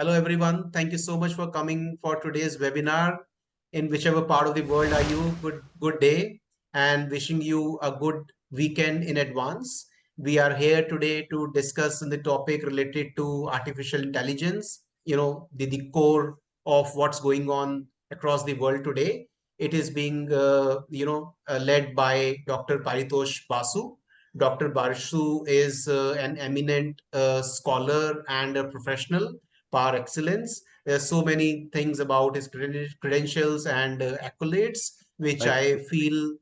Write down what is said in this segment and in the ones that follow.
Hello, everyone. Thank you so much for coming for today's webinar. In whichever part of the world are you, good day, and wishing you a good weekend in advance. We are here today to discuss the topic related to artificial intelligence, the core of what's going on across the world today. It is being, led by Dr. Paritosh Basu. Dr. Basu is an eminent scholar and a professional par excellence. There's so many things about his credentials and accolades, which I feel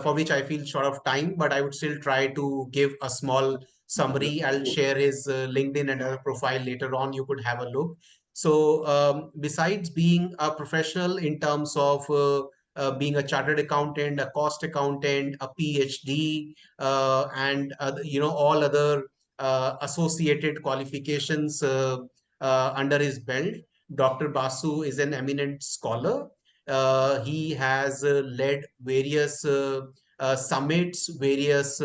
for which I feel short of time, but I would still try to give a small summary. I'll share his LinkedIn and other profile later on. You could have a look. So, besides being a professional in terms of being a chartered accountant, a cost accountant, a PhD, and all other associated qualifications under his belt. Dr. Basu is an eminent scholar. He has led various summits, various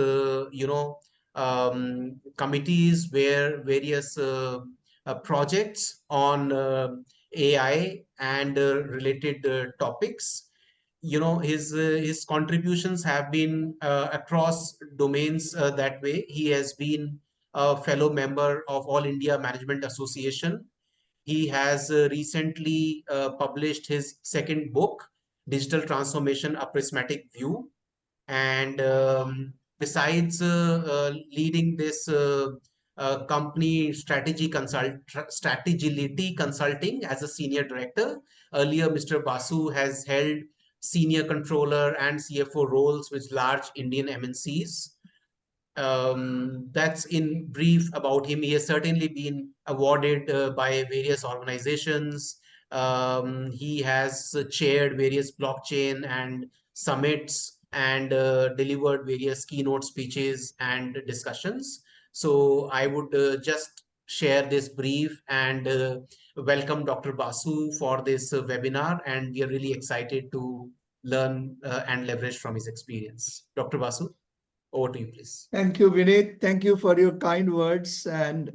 committees, where various projects on AI and related topics. His contributions have been across domains. That way, he has been a fellow member of All India Management Association. He has recently published his second book, Digital Transformation: A Prismatic View. And besides leading this company Stragility Consulting as a senior director, earlier Mr. Basu has held senior controller and CFO roles with large Indian MNCs. That's in brief about him. He has certainly been awarded by various organizations. He has chaired various blockchain and summits and delivered various keynote speeches and discussions. So I would just share this brief and welcome Dr. Basu for this webinar. And we are really excited to learn and leverage from his experience. Dr. Basu, over to you, please. Thank you, Vineet. Thank you for your kind words. And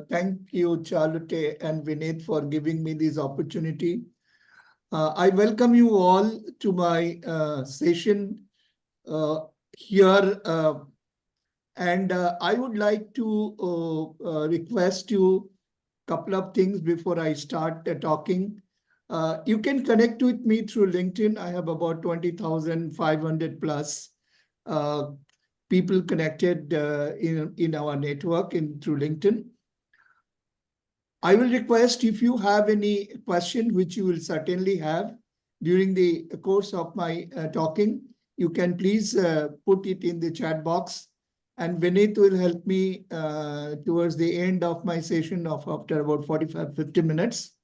thank you, Charlotte and Vineet, for giving me this opportunity. I welcome you all to my session here. And I would like to request you a couple of things before I start talking. You can connect with me through LinkedIn. I have about 20,500 plus people connected in our network through LinkedIn. I will request, if you have any question, which you will certainly have during the course of my talking, you can please put it in the chat box, and Vineet will help me towards the end of my session after about 45-50 minutes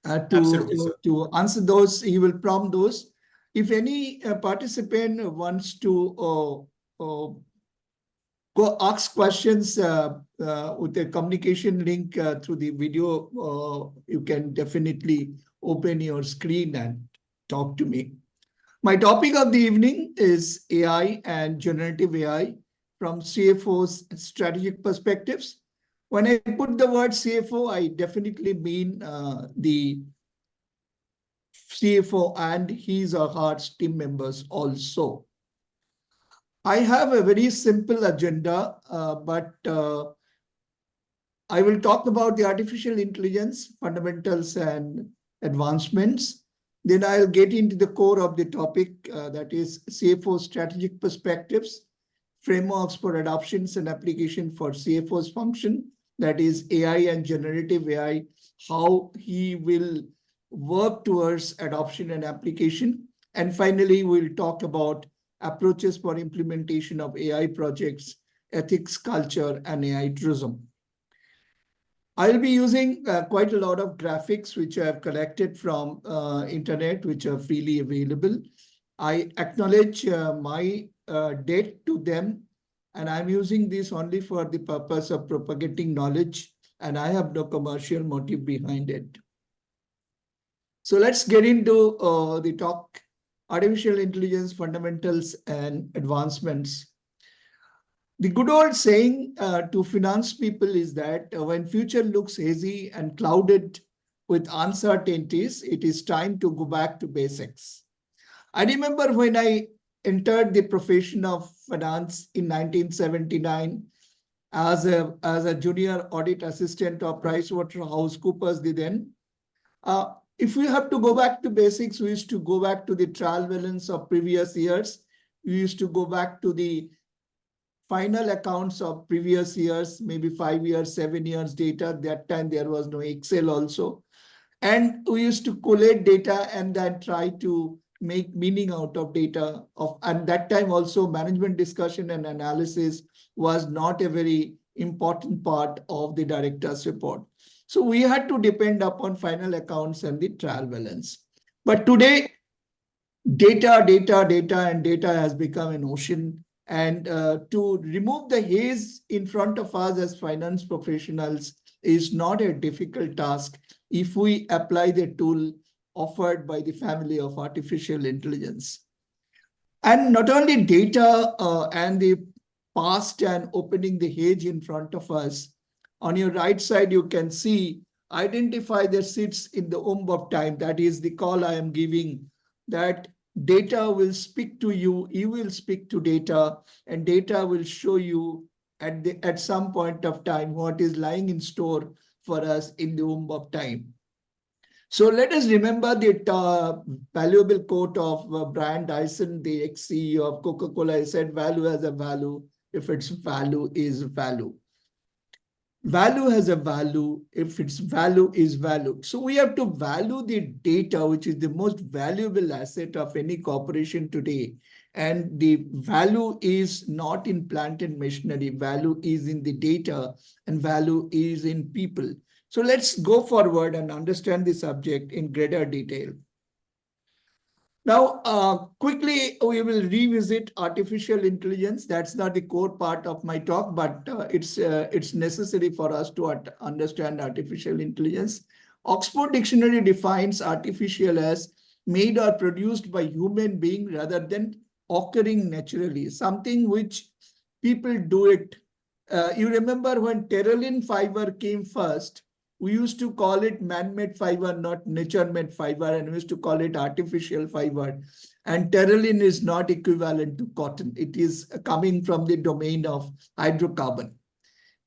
to answer those. He will prompt those. If any participant wants to go ask questions with a communication link through the video, you can definitely open your screen and talk to me. My topic of the evening is AI and generative AI from CFO's strategic perspectives. When I put the word CFO, I definitely mean the CFO and his or her team members also. I have a very simple agenda, but I will talk about the artificial intelligence fundamentals and advancements. Then I'll get into the core of the topic, that is CFO strategic perspectives, frameworks for adoptions and application for CFO's function, that is AI and generative AI, how he will work towards adoption and application. And finally, we'll talk about approaches for implementation of AI projects, ethics, culture, and AI tourism. I'll be using quite a lot of graphics which I have collected from internet, which are freely available. I acknowledge my debt to them, and I'm using this only for the purpose of propagating knowledge, and I have no commercial motive behind it. So let's get into the talk. Artificial intelligence fundamentals and advancements. The good old saying to finance people is that when future looks hazy and clouded with uncertainties, it is time to go back to basics. I remember when I entered the profession of finance in 1979 as a junior audit assistant of PricewaterhouseCoopers, the then. If we have to go back to basics, we used to go back to the trial balance of previous years. We used to go back to the final accounts of previous years, maybe 5 years, 7 years data. That time there was no Excel also. And we used to collate data and then try to make meaning out of data. And that time also management discussion and analysis was not a very important part of the director's report. So we had to depend upon final accounts and the trial balance. But today, data has become an ocean. And to remove the haze in front of us as finance professionals is not a difficult task if we apply the tool offered by the family of artificial intelligence. And not only data and the past and opening the haze in front of us, on your right side, you can see identify that sits in the womb of time. That is the call I am giving, that data will speak to you, you will speak to data, and data will show you at some point of time what is lying in store for us in the womb of time. So let us remember the valuable quote of Brian Dyson, the ex-CEO of Coca-Cola. He said, value has a value if its value is value. Value has a value if its value is valued. So we have to value the data, which is the most valuable asset of any corporation today. And the value is not in plant and machinery. Value is in the data and value is in people. So let's go forward and understand the subject in greater detail. Now, quickly, we will revisit artificial intelligence. That's not the core part of my talk, but it's necessary for us to understand artificial intelligence. Oxford Dictionary defines artificial as made or produced by human being rather than occurring naturally, something which people do it. You remember when terraline fiber came first, we used to call it man-made fiber, not nature-made fiber, and we used to call it artificial fiber. And terraline is not equivalent to cotton. It is coming from the domain of hydrocarbon.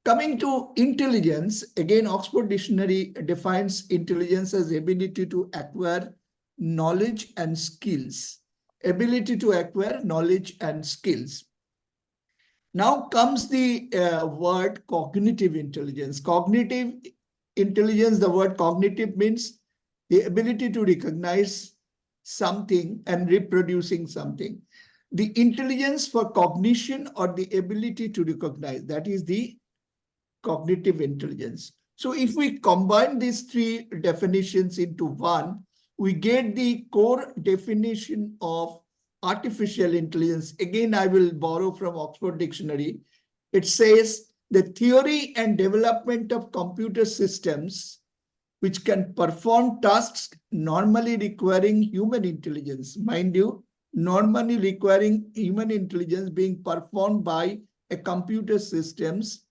Coming to intelligence, again, Oxford Dictionary defines intelligence as ability to acquire knowledge and skills. Ability to acquire knowledge and skills. Now comes the word cognitive intelligence. Cognitive intelligence, the word cognitive means the ability to recognize something and reproducing something. The intelligence for cognition or the ability to recognize, that is the cognitive intelligence. So if we combine these three definitions into one, we get the core definition of artificial intelligence. Again, I will borrow from Oxford Dictionary. It says the theory and development of computer systems which can perform tasks normally requiring human intelligence. Mind you, normally requiring human intelligence being performed by a computer systems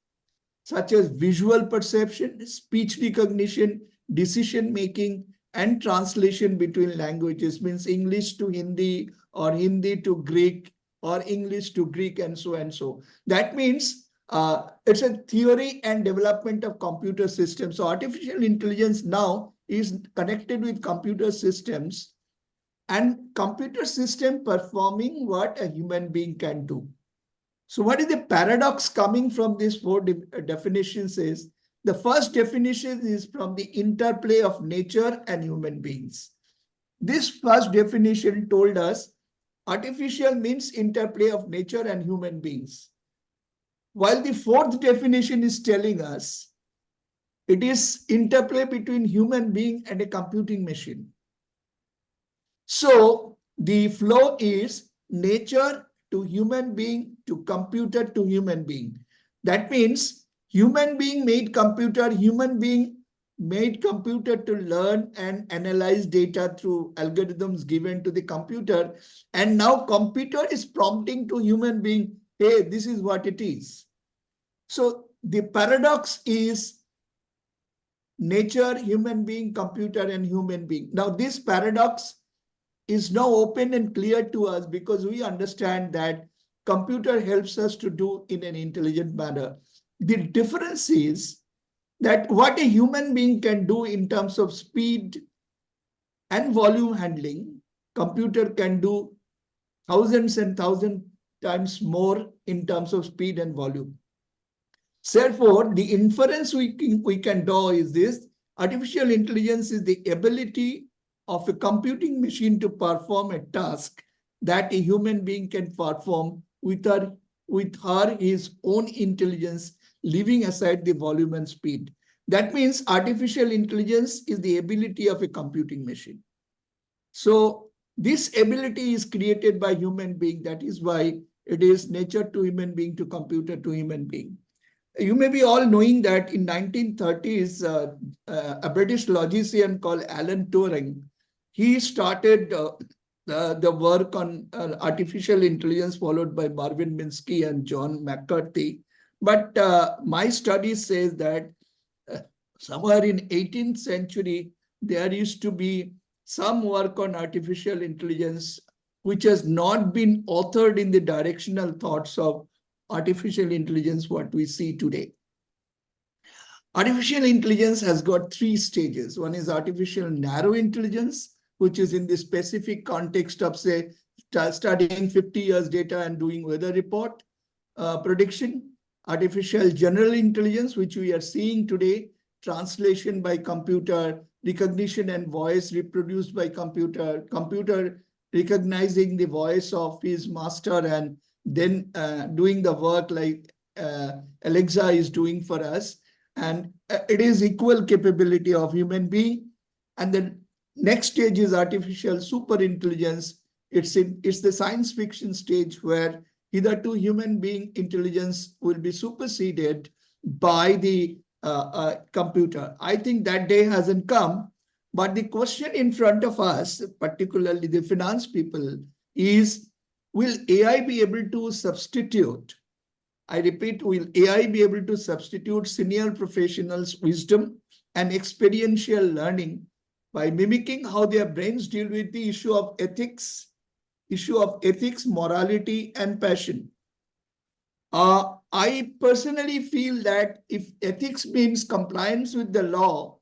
such as visual perception, speech recognition, decision making, and translation between languages, means English to Hindi or Hindi to Greek or English to Greek and so and so. That means it's a theory and development of computer systems. So artificial intelligence now is connected with computer systems and computer system performing what a human being can do. So what is the paradox coming from these four definitions is, the first definition is from the interplay of nature and human beings. This first definition told us artificial means interplay of nature and human beings. While the fourth definition is telling us it is interplay between human being and a computing machine. So the flow is nature to human being to computer to human being. That means human being made computer, human being made computer to learn and analyze data through algorithms given to the computer. And now computer is prompting to human being, hey, this is what it is. So the paradox is nature, human being, computer, and human being. Now, this paradox is now open and clear to us because we understand that computer helps us to do in an intelligent manner. The difference is that what a human being can do in terms of speed and volume handling, computer can do thousands and thousands times more in terms of speed and volume. Therefore, the inference we can draw is this: artificial intelligence is the ability of a computing machine to perform a task that a human being can perform with his own intelligence, leaving aside the volume and speed. That means artificial intelligence is the ability of a computing machine. So this ability is created by human being. That is why it is nature to human being to computer to human being. You may be all knowing that in 1930s, a British logician called Alan Turing, he started the work on artificial intelligence, followed by Marvin Minsky and John McCarthy. But my study says that uh, somewhere in 18th century, there used to be some work on artificial intelligence which has not been authored in the directional thoughts of artificial intelligence, what we see today. Artificial intelligence has got three stages. One is artificial narrow intelligence, which is in the specific context of, say, studying 50 years data and doing weather report prediction. Artificial general intelligence, which we are seeing today, translation by computer, recognition and voice reproduced by computer, computer recognizing the voice of his master and then doing the work like Alexa is doing for us. And it is equal capability of human being. And then next stage is artificial super intelligence. It's the science fiction stage where hitherto human being intelligence will be superseded by the computer. I think that day hasn't come. But the question in front of us, particularly the finance people, is will AI be able to substitute? I repeat, will AI be able to substitute senior professionals' wisdom and experiential learning by mimicking how their brains deal with the issue of ethics, morality, and passion? I personally feel that if ethics means compliance with the law,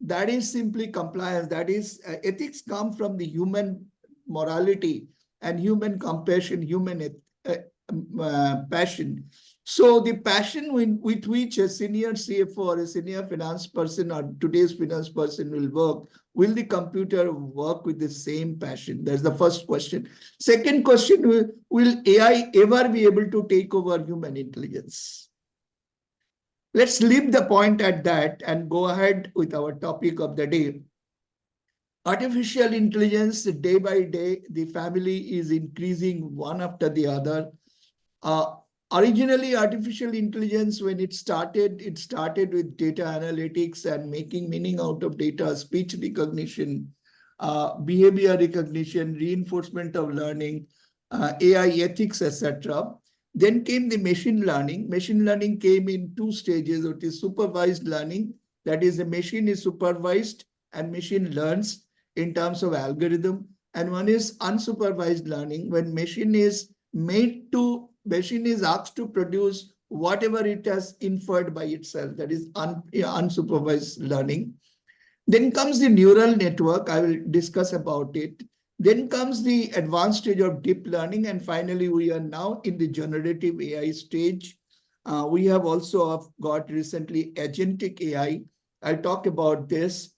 that is simply compliance. That is, ethics come from the human morality and human compassion, human passion. So the passion with which a senior CFO or a senior finance person or today's finance person will work, will the computer work with the same passion? That's the first question. Second question, will AI ever be able to take over human intelligence? Let's leave the point at that and go ahead with our topic of the day. Artificial intelligence, day by day, the family is increasing one after the other. Originally, artificial intelligence, when it started with data analytics and making meaning out of data, speech recognition, behavior recognition, reinforcement of learning, AI ethics, etc. Then came the machine learning. Machine learning came in two stages. It is supervised learning. That is, the machine is supervised and machine learns in terms of algorithm. And one is unsupervised learning, when machine is asked to produce whatever it has inferred by itself. That is unsupervised learning. Then comes the neural network. I will discuss about it. Then comes the advanced stage of deep learning. And finally, we are now in the generative AI stage. We have also got recently agentic AI. I'll talk about this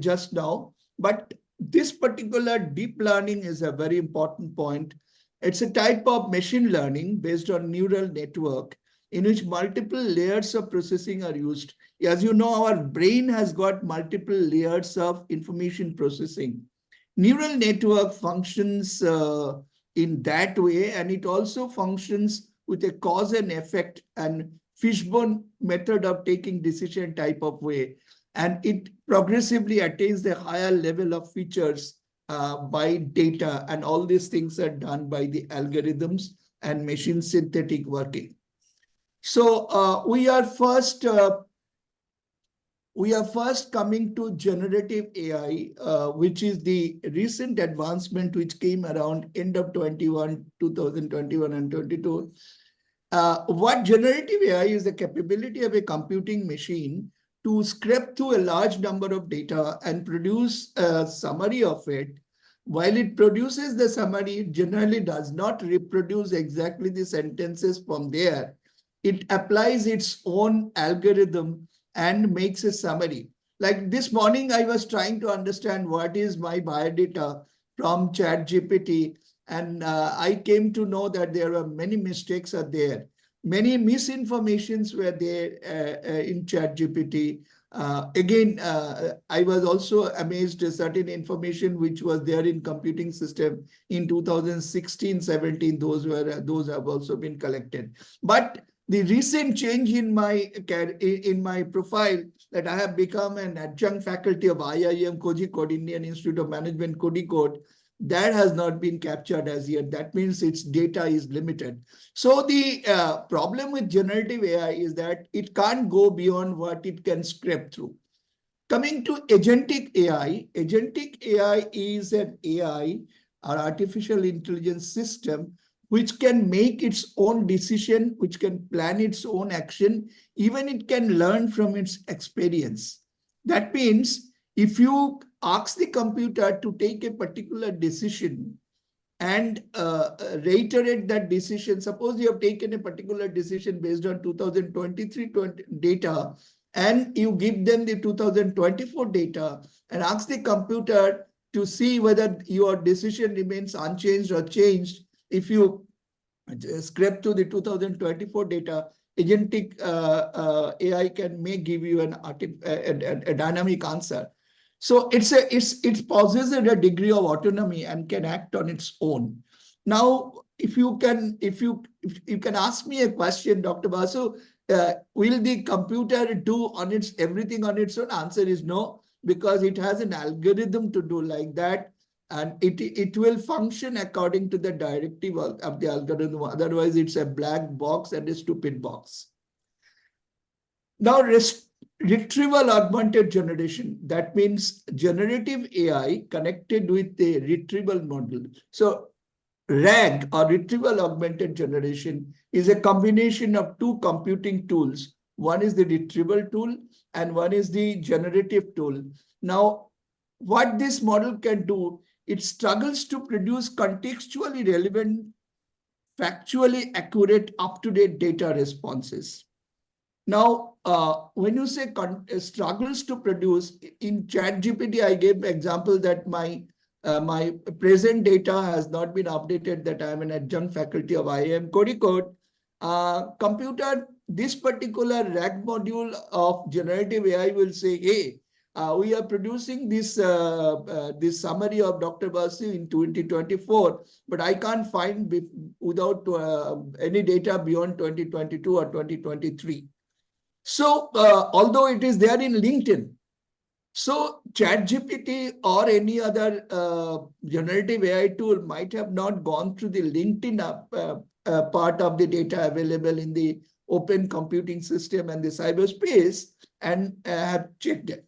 just now. But this particular deep learning is a very important point. It's a type of machine learning based on neural network in which multiple layers of processing are used. As you know, our brain has got multiple layers of information processing. Neural network functions in that way, and it also functions with a cause and effect and fishbone method of taking decision type of way. And it progressively attains the higher level of features by data, and all these things are done by the algorithms and machine synthetic working. So we are first coming to generative AI, which is the recent advancement which came around end of 2021 and 22. What generative AI is the capability of a computing machine to scrape through a large number of data and produce a summary of it. While it produces the summary, it generally does not reproduce exactly the sentences from there. It applies its own algorithm and makes a summary. Like this morning, I was trying to understand what is my biodata from ChatGPT, and I came to know that there were many mistakes are there. Many misinformations were there in ChatGPT. I was also amazed at certain information which was there in computing system in 2016-17. Those have also been collected. But the recent change in my profile, that I have become an adjunct faculty of IIM Kozhikode, Indian Institute of Management, Kozhikode, that has not been captured as yet. That means its data is limited. So the problem with generative AI is that it can't go beyond what it can scrape through. Coming to agentic AI is an AI or artificial intelligence system which can make its own decision, which can plan its own action, even it can learn from its experience. That means if you ask the computer to take a particular decision and reiterate that decision, suppose you have taken a particular decision based on 2023 data, and you give them the 2024 data and ask the computer to see whether your decision remains unchanged or changed. If you scrape to the 2024 data, agentic AI may give you a dynamic answer. So it possesses a degree of autonomy and can act on its own. Now, if you can ask me a question, Dr. Basu, will the computer do everything on its own? Answer is no, because it has an algorithm to do like that, and it will function according to the directive of the algorithm. Otherwise, it's a black box and a stupid box. Now, retrieval augmented generation. That means generative AI connected with the retrieval model. So RAG, or retrieval augmented generation, is a combination of two computing tools. One is the retrieval tool and one is the generative tool. Now, what this model can do, it struggles to produce contextually relevant, factually accurate, up-to-date data responses. Now, when you say struggles to produce, in ChatGPT, I gave example that my present data has not been updated, that I am an adjunct faculty of IIM Kozhikode. Computer, this particular RAG module of generative AI will say, hey, we are producing this summary of Dr. Basu in 2024, but I can't find without any data beyond 2022 or 2023. So although it is there in LinkedIn, so ChatGPT or any other generative AI tool might have not gone through the LinkedIn part of the data available in the open computing system and the cyberspace and have checked it.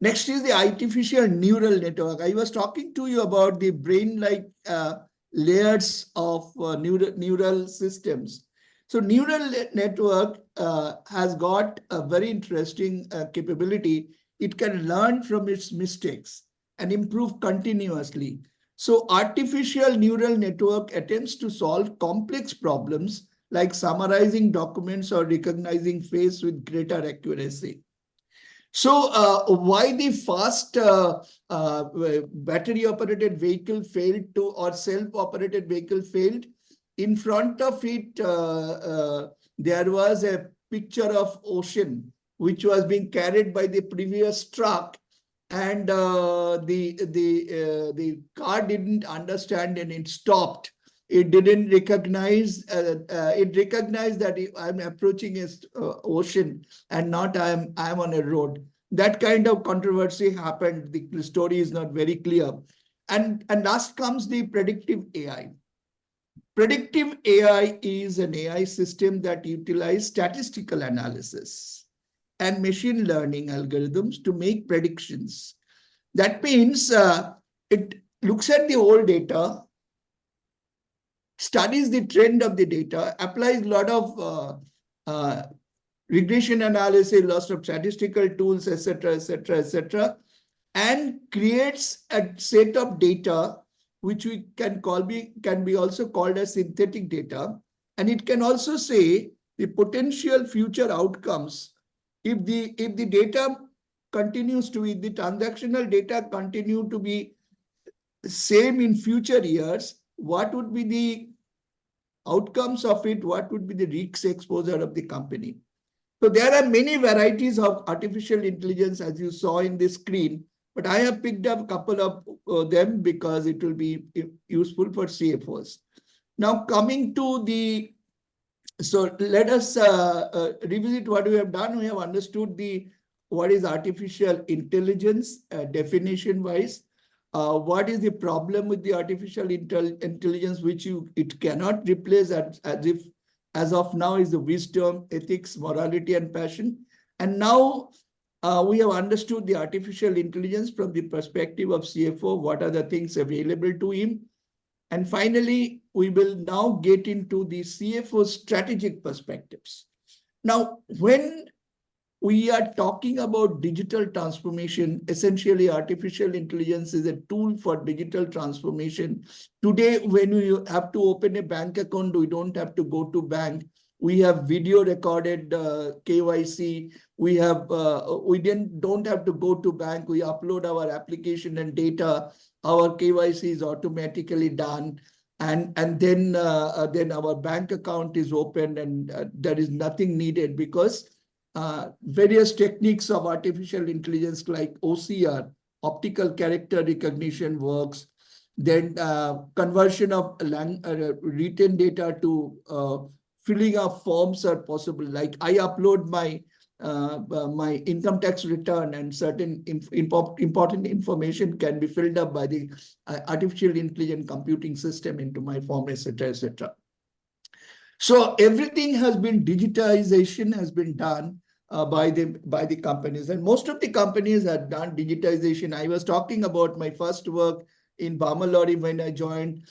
Next is the artificial neural network. I was talking to you about the brain-like layers of neural systems. So neural network has got a very interesting capability. It can learn from its mistakes and improve continuously. So artificial neural network attempts to solve complex problems like summarizing documents or recognizing face with greater accuracy. So why the fast battery-operated vehicle failed to, or self-operated vehicle failed? In front of it, there was a picture of ocean, which was being carried by the previous truck, and the car didn't understand and it stopped. It didn't recognize. It recognized that I'm approaching an ocean and not I'm on a road. That kind of controversy happened. The story is not very clear. And last comes the predictive AI. Predictive AI is an AI system that utilizes statistical analysis and machine learning algorithms to make predictions. That means it looks at the old data, studies the trend of the data, applies a lot of regression analysis, lots of statistical tools, etc., etc., etc., and creates a set of data which we can be also called as synthetic data, and it can also say the potential future outcomes if the data continues to be the transactional data continue to be same in future years, what would be the outcomes of it, what would be the risk exposure of the company. So there are many varieties of artificial intelligence, as you saw in the screen, but I have picked up a couple of them because it will be useful for CFOs. Now coming to the, so let us revisit what we have done. We have understood what is artificial intelligence definition wise. What is the problem with the artificial intelligence, which it cannot replace as if as of now is the wisdom, ethics, morality, and passion. And now we have understood the artificial intelligence from the perspective of CFO, what are the things available to him. And finally, we will now get into the CFO strategic perspectives. Now, when we are talking about digital transformation, essentially artificial intelligence is a tool for digital transformation. Today, when you have to open a bank account, we don't have to go to bank. We have video recorded KYC. We don't have to go to bank. We upload our application and data. Our KYC is automatically done. And then our bank account is opened, and there is nothing needed because various techniques of artificial intelligence like OCR, optical character recognition works, then conversion of written data to filling up forms are possible. Like I upload my income tax return, and certain important information can be filled up by the artificial intelligence computing system into my form, etc., etc. So everything has been digitization has been done by the companies, and most of the companies have done digitization. I was talking about my first work in Bamalori when I joined.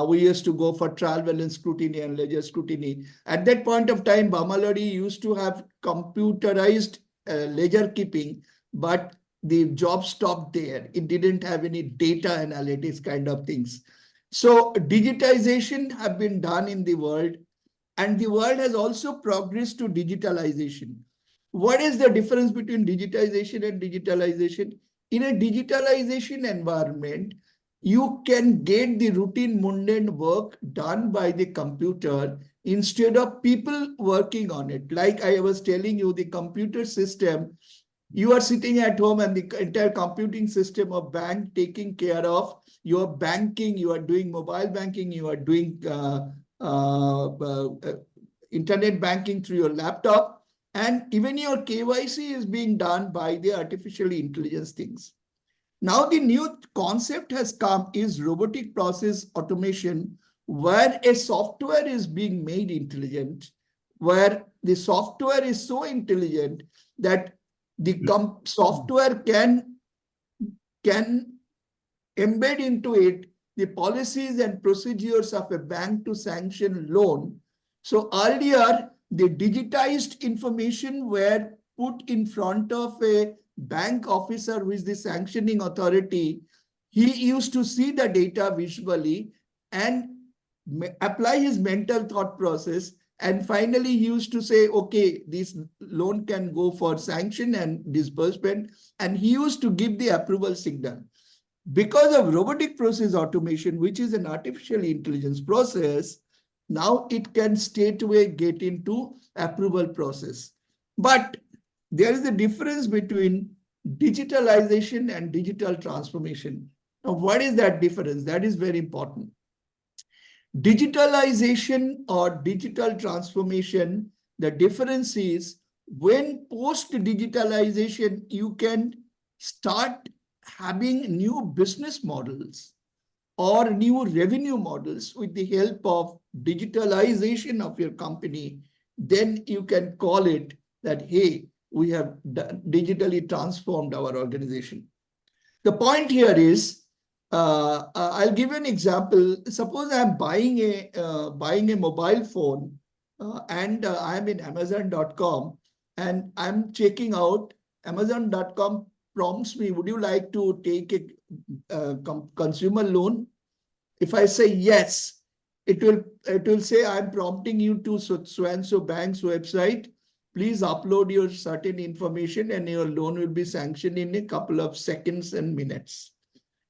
We used to go for trial balance scrutiny and ledger scrutiny. At that point of time, Bamalori used to have computerized ledger keeping, but the job stopped there. It didn't have any data analytics kind of things. So digitization have been done in the world, and the world has also progressed to digitalization. What is the difference between digitization and digitalization? In a digitalization environment, you can get the routine mundane work done by the computer instead of people working on it. Like I was telling you, the computer system, you are sitting at home and the entire computing system of bank taking care of your banking, you are doing mobile banking, you are doing internet banking through your laptop, and even your KYC is being done by the artificial intelligence things. Now the new concept has come is robotic process automation, where a software is being made intelligent, where the software is so intelligent that the software can embed into it the policies and procedures of a bank to sanction loan. So earlier, the digitized information were put in front of a bank officer who is the sanctioning authority. He used to see the data visually and apply his mental thought process. And finally, he used to say, okay, this loan can go for sanction and disbursement. And he used to give the approval signal. Because of robotic process automation, which is an artificial intelligence process, now it can straightaway get into approval process. But there is a difference between digitalization and digital transformation. Now, what is that difference? That is very important. Digitalization or digital transformation, the difference is when post-digitalization, you can start having new business models or new revenue models with the help of digitalization of your company, then you can call it that, hey, we have digitally transformed our organization. The point here is, I'll give you an example. Suppose I'm buying a mobile phone, and I'm in Amazon.com, and I'm checking out. Amazon.com prompts me, would you like to take a consumer loan? If I say yes, it will say, I'm prompting you to so and so bank's website. Please upload your certain information and your loan will be sanctioned in a couple of seconds and minutes.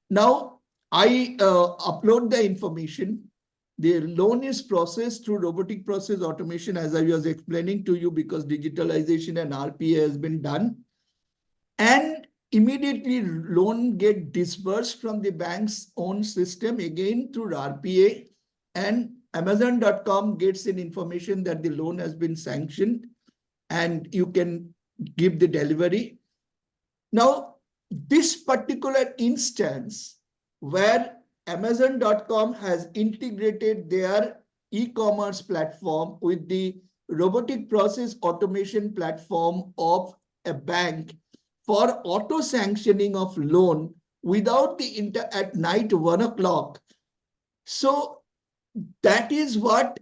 Now, I upload the information. The loan is processed through robotic process automation, as I was explaining to you, because digitalization and RPA has been done. And immediately loan get disbursed from the bank's own system, again through RPA, and Amazon.com gets an information that the loan has been sanctioned and you can give the delivery. Now, this particular instance where Amazon.com has integrated their e-commerce platform with the robotic process automation platform of a bank for auto sanctioning of loan without the at night 1 o'clock. So that is what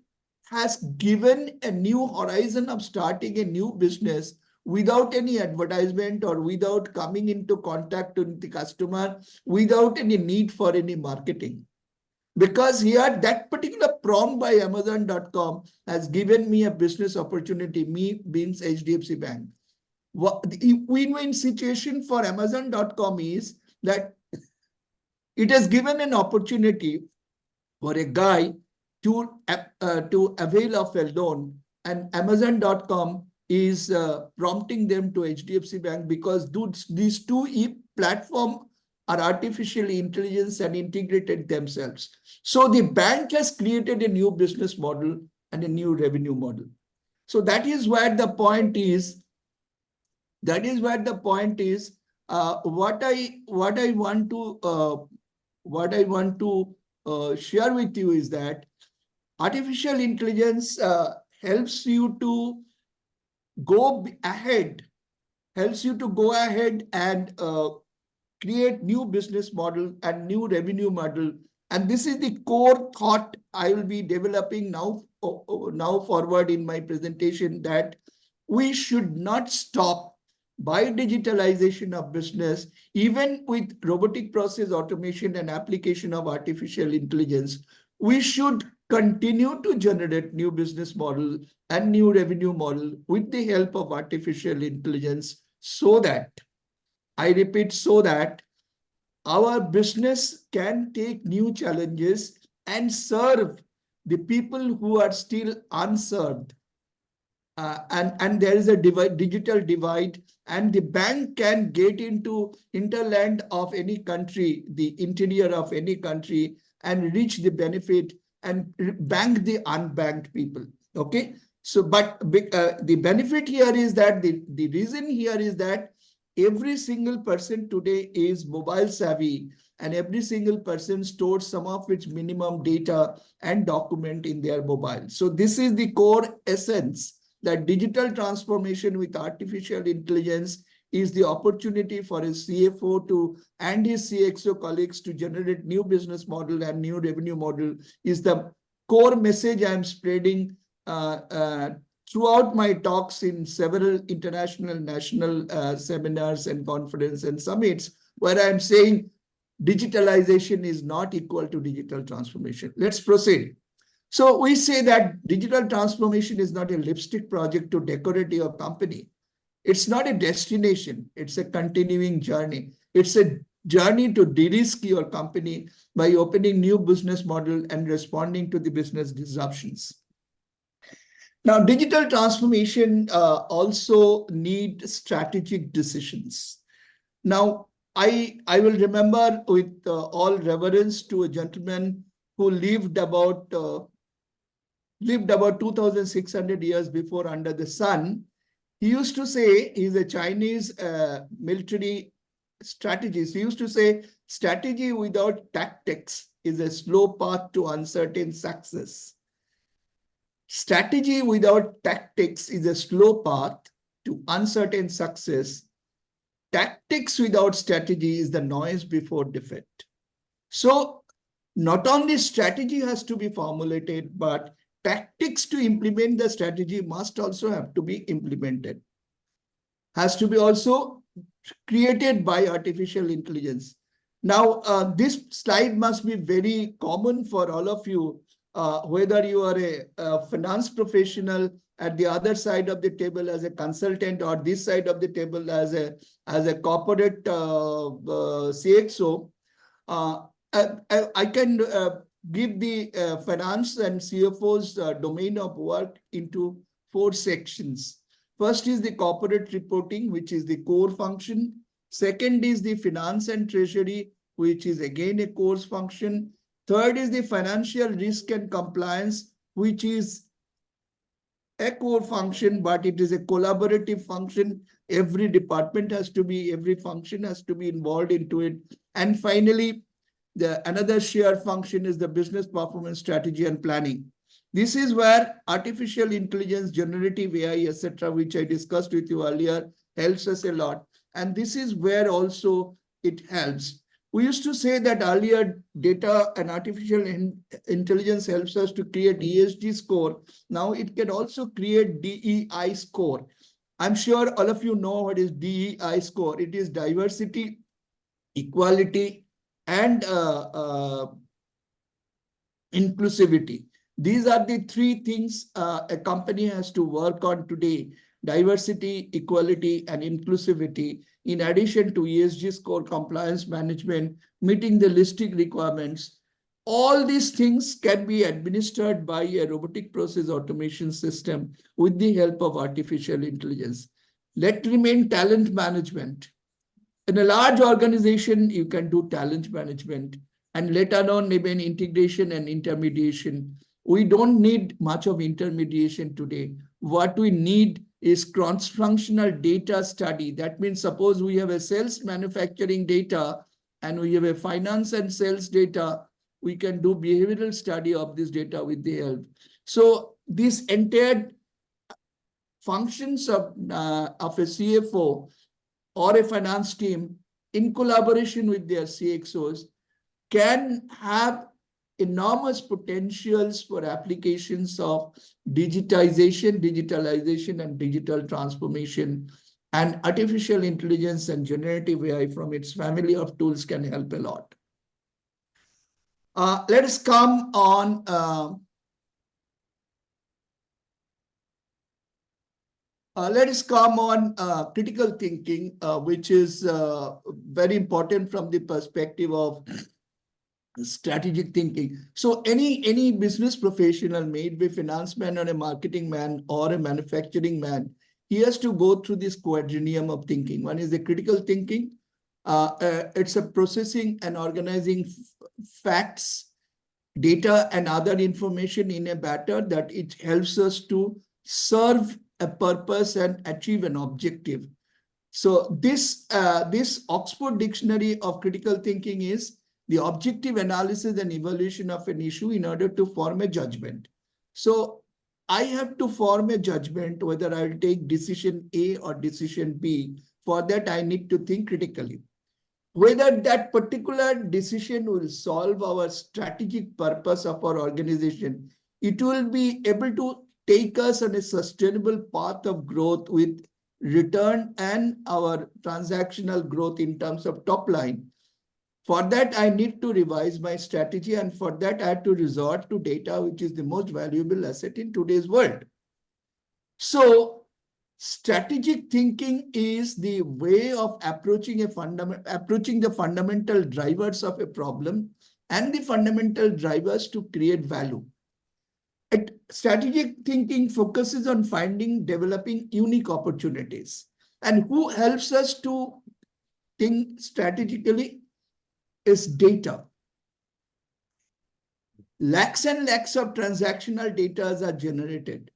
has given a new horizon of starting a new business without any advertisement or without coming into contact with the customer, without any need for any marketing. Because here, that particular prompt by Amazon.com has given me a business opportunity, me means HDFC Bank. The win-win situation for Amazon.com is that it has given an opportunity for a guy to avail of a loan, and Amazon.com is prompting them to HDFC Bank, because these two platforms are artificially intelligence and integrated themselves. So the bank has created a new business model and a new revenue model. So that is where the point is. That is where the point is. What I want to share with you is that artificial intelligence helps you to go ahead, and create new business model and new revenue model. And this is the core thought I will be developing now forward in my presentation, that we should not stop by digitalization of business. Even with robotic process automation and application of artificial intelligence, we should continue to generate new business model and new revenue model with the help of artificial intelligence, so that, I repeat, so that our business can take new challenges and serve the people who are still unserved. And there is a digital divide, and the bank can get into hinterland of any country, the interior of any country, and reach the benefit and bank the unbanked people. Okay. So, but the benefit here is that the reason here is that every single person today is mobile savvy, and every single person stores some of its minimum data and document in their mobile. So this is the core essence, that digital transformation with artificial intelligence is the opportunity for a CFO to and his CXO colleagues to generate new business model and new revenue model, is the core message I'm spreading throughout my talks in several international, national seminars and conferences and summits, where I'm saying digitalization is not equal to digital transformation. Let's proceed. So we say that digital transformation is not a lipstick project to decorate your company. It's not a destination. It's a continuing journey. It's a journey to de-risk your company by opening new business model and responding to the business disruptions. Now, digital transformation also need strategic decisions. Now, I will remember with all reverence to a gentleman who lived about 2,600 years before under the sun. He used to say, he's a Chinese military strategist. He used to say, strategy without tactics is a slow path to uncertain success. Strategy without tactics is a slow path to uncertain success. Tactics without strategy is the noise before defeat. So not only strategy has to be formulated, but tactics to implement the strategy must also have to be implemented. Has to be also created by artificial intelligence. Now, this slide must be very common for all of you, whether you are a finance professional at the other side of the table as a consultant, or this side of the table as a corporate CXO. I can give the finance and CFOs domain of work into 4 sections. First is the corporate reporting, which is the core function. Second is the finance and treasury, which is again a core function. Third is the financial risk and compliance, which is a core function, but it is a collaborative function. Every department has to be, every function has to be involved into it. And finally, another shared function is the business performance strategy and planning. This is where artificial intelligence, generative AI, etc., which I discussed with you earlier, helps us a lot. And this is where also it helps. We used to say that earlier data and artificial intelligence helps us to create ESG score. Now it can also create DEI score. I'm sure all of you know what is DEI score. It is diversity, equality, and inclusivity. These are the 3 things a company has to work on today: diversity, equality, and inclusivity, in addition to ESG score, compliance management, meeting the listing requirements. All these things can be administered by a robotic process automation system with the help of artificial intelligence. Let remain talent management. In a large organization, you can do talent management, and let alone even integration and intermediation. We don't need much of intermediation today. What we need is cross-functional data study. That means suppose we have a sales manufacturing data and we have a finance and sales data, we can do behavioral study of this data with the help. So this entire functions of a CFO or a finance team in collaboration with their CXOs can have enormous potentials for applications of digitalization, and digital transformation. And artificial intelligence and generative AI from its family of tools can help a lot. Let us come on critical thinking, which is very important from the perspective of strategic thinking. So any business professional, may it be finance man or a marketing man or a manufacturing man, he has to go through this quadrennium of thinking. One is the critical thinking. It's a processing and organizing facts, data, and other information in a manner that it helps us to serve a purpose and achieve an objective. So this Oxford Dictionary of Critical Thinking is the objective analysis and evaluation of an issue in order to form a judgment. So I have to form a judgment whether I will take decision A or decision B. For that, I need to think critically. Whether that particular decision will solve our strategic purpose of our organization, it will be able to take us on a sustainable path of growth with return and our transactional growth in terms of top line. For that, I need to revise my strategy, and for that, I have to resort to data, which is the most valuable asset in today's world. So strategic thinking is the way of approaching the fundamental drivers of a problem and the fundamental drivers to create value. Strategic thinking focuses on developing unique opportunities. And who helps us to think strategically is data. Lakhs and lakhs of transactional data are generated.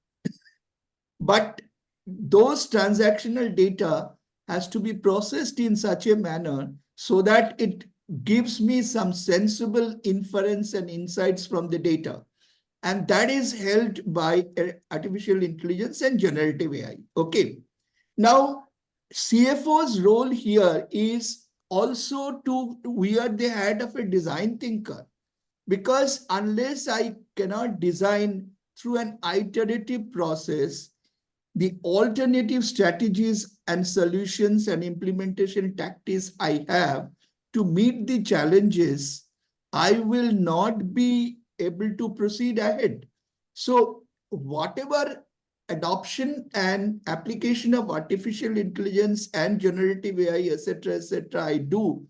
But those transactional data has to be processed in such a manner so that it gives me some sensible inference and insights from the data. And that is held by artificial intelligence and generative AI. Okay. Now, CFO's role here is also to wear the hat of a design thinker, because unless I cannot design through an iterative process, the alternative strategies and solutions and implementation tactics I have to meet the challenges, I will not be able to proceed ahead. So whatever adoption and application of artificial intelligence and generative AI, etc., I do,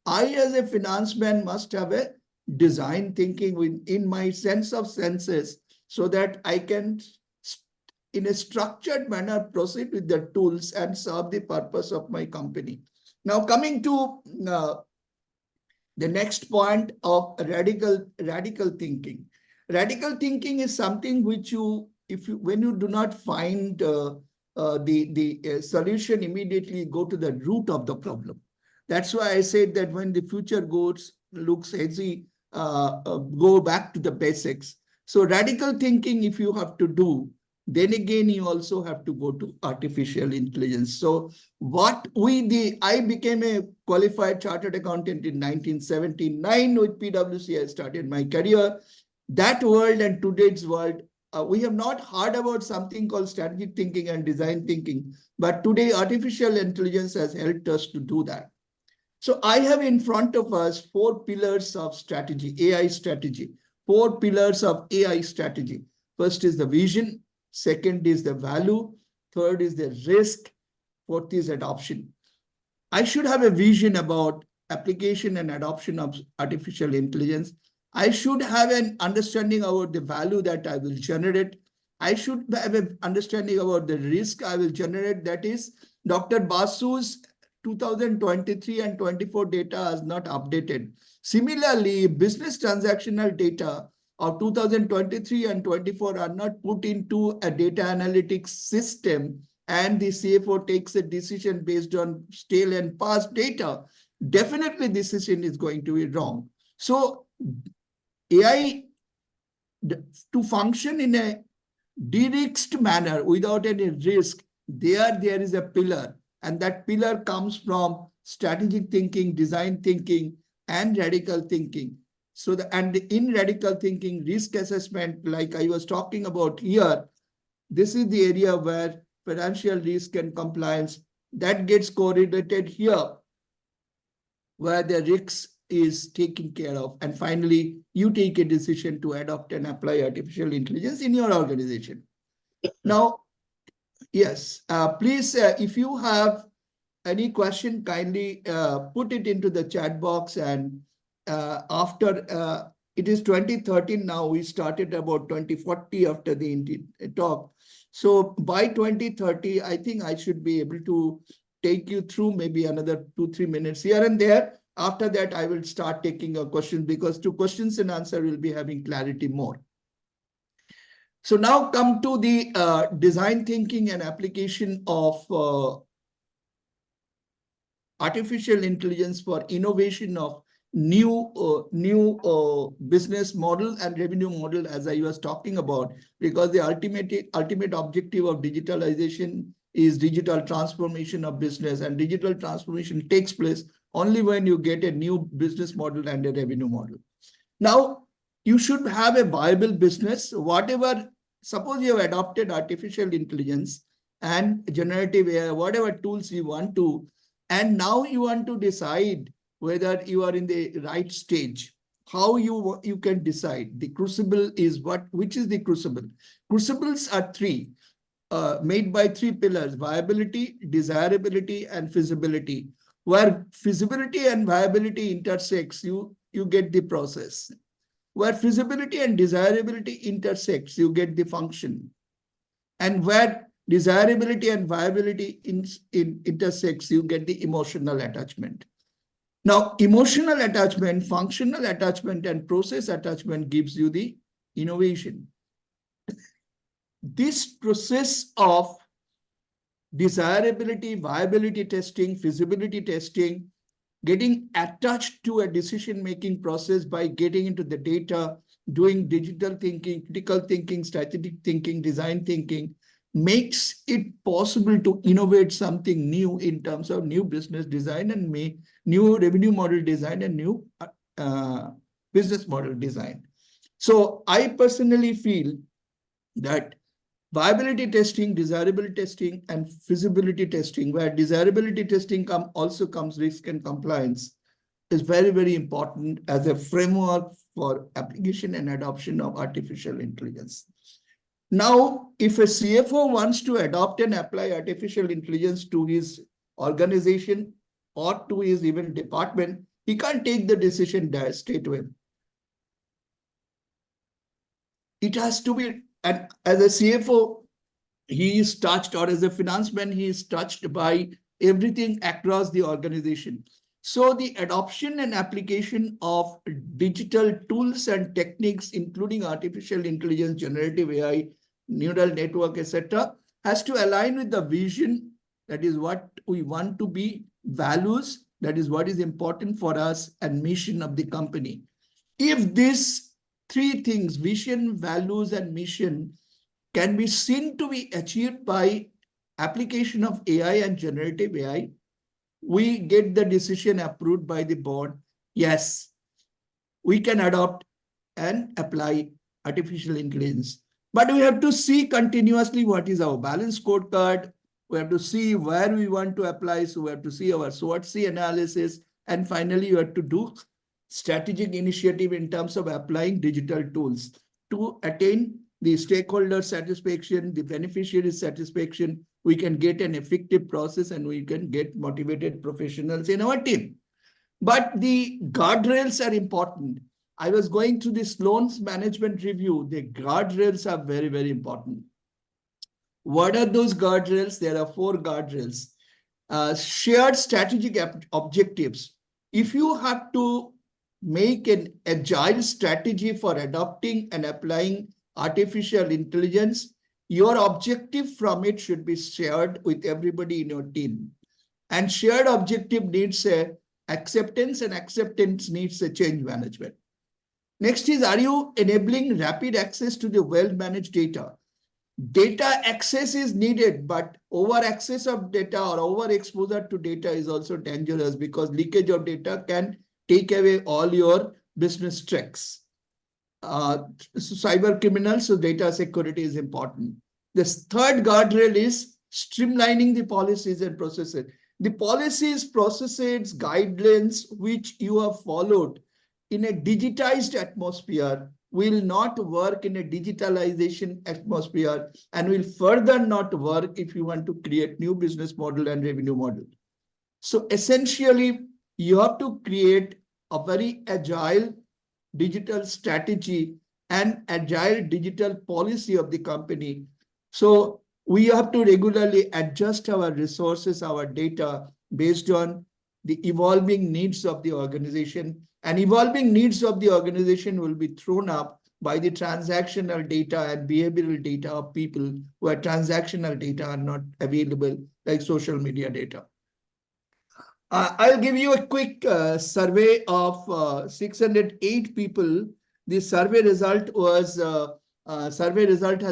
I as a finance man must have a design thinking within my sense of senses, so that I can in a structured manner proceed with the tools and serve the purpose of my company. Now coming to the next point of radical thinking. Radical thinking is something which you, if you, when you do not find the solution immediately, go to the root of the problem. That's why I said that when the future goes looks hazy, go back to the basics. So radical thinking, if you have to do, then again you also have to go to artificial intelligence. So I became a qualified chartered accountant in 1979 with PwC. I started my career. That world and today's world, we have not heard about something called strategic thinking and design thinking, but today artificial intelligence has helped us to do that. So I have in front of us 4 pillars of strategy, AI strategy, 4 pillars of AI strategy. First is the vision, second is the value, third is the risk, fourth is adoption. I should have a vision about application and adoption of artificial intelligence. I should have an understanding about the value that I will generate. I should have an understanding about the risk I will generate. That is, Dr. Basu's 2023 and 24 data is not updated. Similarly, business transactional data of 2023 and 24 are not put into a data analytics system, and the CFO takes a decision based on stale and past data, definitely the decision is going to be wrong. So AI, to function in a de-risked manner without any risk, there is a pillar, and that pillar comes from strategic thinking, design thinking, and radical thinking. So and in radical thinking, risk assessment, like I was talking about here, this is the area where financial risk and compliance, that gets correlated here, where the risk is taken care of. And finally, you take a decision to adopt and apply artificial intelligence in your organization. Now, yes, please, if you have any question, kindly put it into the chat box. And after it is 2013 now, we started about 2040 after the talk. So by 2030, I think I should be able to take you through maybe another 2-3 minutes here and there. After that, I will start taking a question, because to questions and answer, we'll be having clarity more. So now come to the design thinking and application of artificial intelligence for innovation of new business model and revenue model, as I was talking about, because the ultimate objective of digitalization is digital transformation of business, and digital transformation takes place only when you get a new business model and a revenue model. Now, you should have a viable business. Whatever, suppose you have adopted artificial intelligence and generative AI, whatever tools you want to, and now you want to decide whether you are in the right stage. How you can decide? The crucible is what? Which is the crucible? Crucibles are 3, made by 3 pillars: viability, desirability, and feasibility. Where feasibility and viability intersects, you get the process. Where feasibility and desirability intersects, you get the function. And where desirability and viability intersects, you get the emotional attachment. Now, emotional attachment, functional attachment, and process attachment gives you the innovation. This process of desirability, viability testing, feasibility testing, getting attached to a decision-making process by getting into the data, doing digital thinking, critical thinking, strategic thinking, design thinking, makes it possible to innovate something new in terms of new business design and new revenue model design and new uh, business model design. So I personally feel that viability testing, desirability testing, and feasibility testing, where desirability testing also comes risk and compliance, is very, very important as a framework for application and adoption of artificial intelligence. Now, if a CFO wants to adopt and apply artificial intelligence to his organization or to his even department, he can't take the decision straight away. It has to be, and as a CFO, he is touched, or as a financeman, he is touched by everything across the organization. So the adoption and application of digital tools and techniques, including artificial intelligence, generative AI, neural network, etc., has to align with the vision. That is what we want to be, values, that is what is important for us, and mission of the company. If these three things, vision, values, and mission, can be seen to be achieved by application of AI and generative AI, we get the decision approved by the board. Yes, we can adopt and apply artificial intelligence. But we have to see continuously what is our balance scorecard. We have to see where we want to apply. So we have to see our SWOT analysis. And finally, you have to do strategic initiative in terms of applying digital tools to attain the stakeholder satisfaction, the beneficiary satisfaction. We can get an effective process and we can get motivated professionals in our team. But the guardrails are important. I was going through this loans management review. The guardrails are very, very important. What are those guardrails? There are 4 guardrails. Shared strategic objectives. If you have to make an agile strategy for adopting and applying artificial intelligence, your objective from it should be shared with everybody in your team. And shared objective needs a acceptance, and acceptance needs a change management. Next is, are you enabling rapid access to the well-managed data? Data access is needed, but over access of data or over exposure to data is also dangerous, because leakage of data can take away all your business tricks. Cyber criminals, so data security is important. The third guardrail is streamlining the policies and processes. The policies, processes, guidelines which you have followed in a digitized atmosphere will not work in a digitalization atmosphere, and will further not work if you want to create new business model and revenue model. So essentially, you have to create a very agile digital strategy and agile digital policy of the company. So we have to regularly adjust our resources, our data, based on the evolving needs of the organization. And evolving needs of the organization will be thrown up by the transactional data and behavioral data of people where transactional data are not available, like social media data. I'll give you a quick survey of 608 people. The survey result was has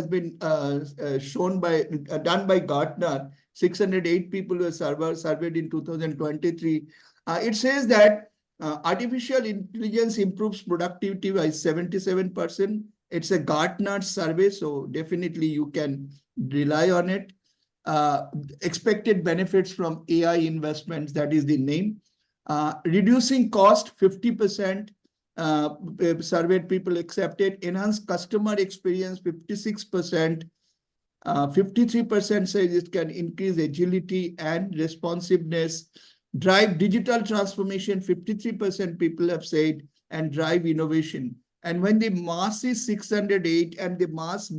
been done by Gartner. 608 people were surveyed in 2023. It says that artificial intelligence improves productivity by 77%. It's a Gartner survey, so definitely you can rely on it. Expected benefits from AI investments, that is the name. Reducing cost, 50%. Surveyed people accepted. Enhanced customer experience, 56%. 53% says it can increase agility and responsiveness. Drive digital transformation, 53% people have said, and drive innovation. And when the mass is 608 and the mass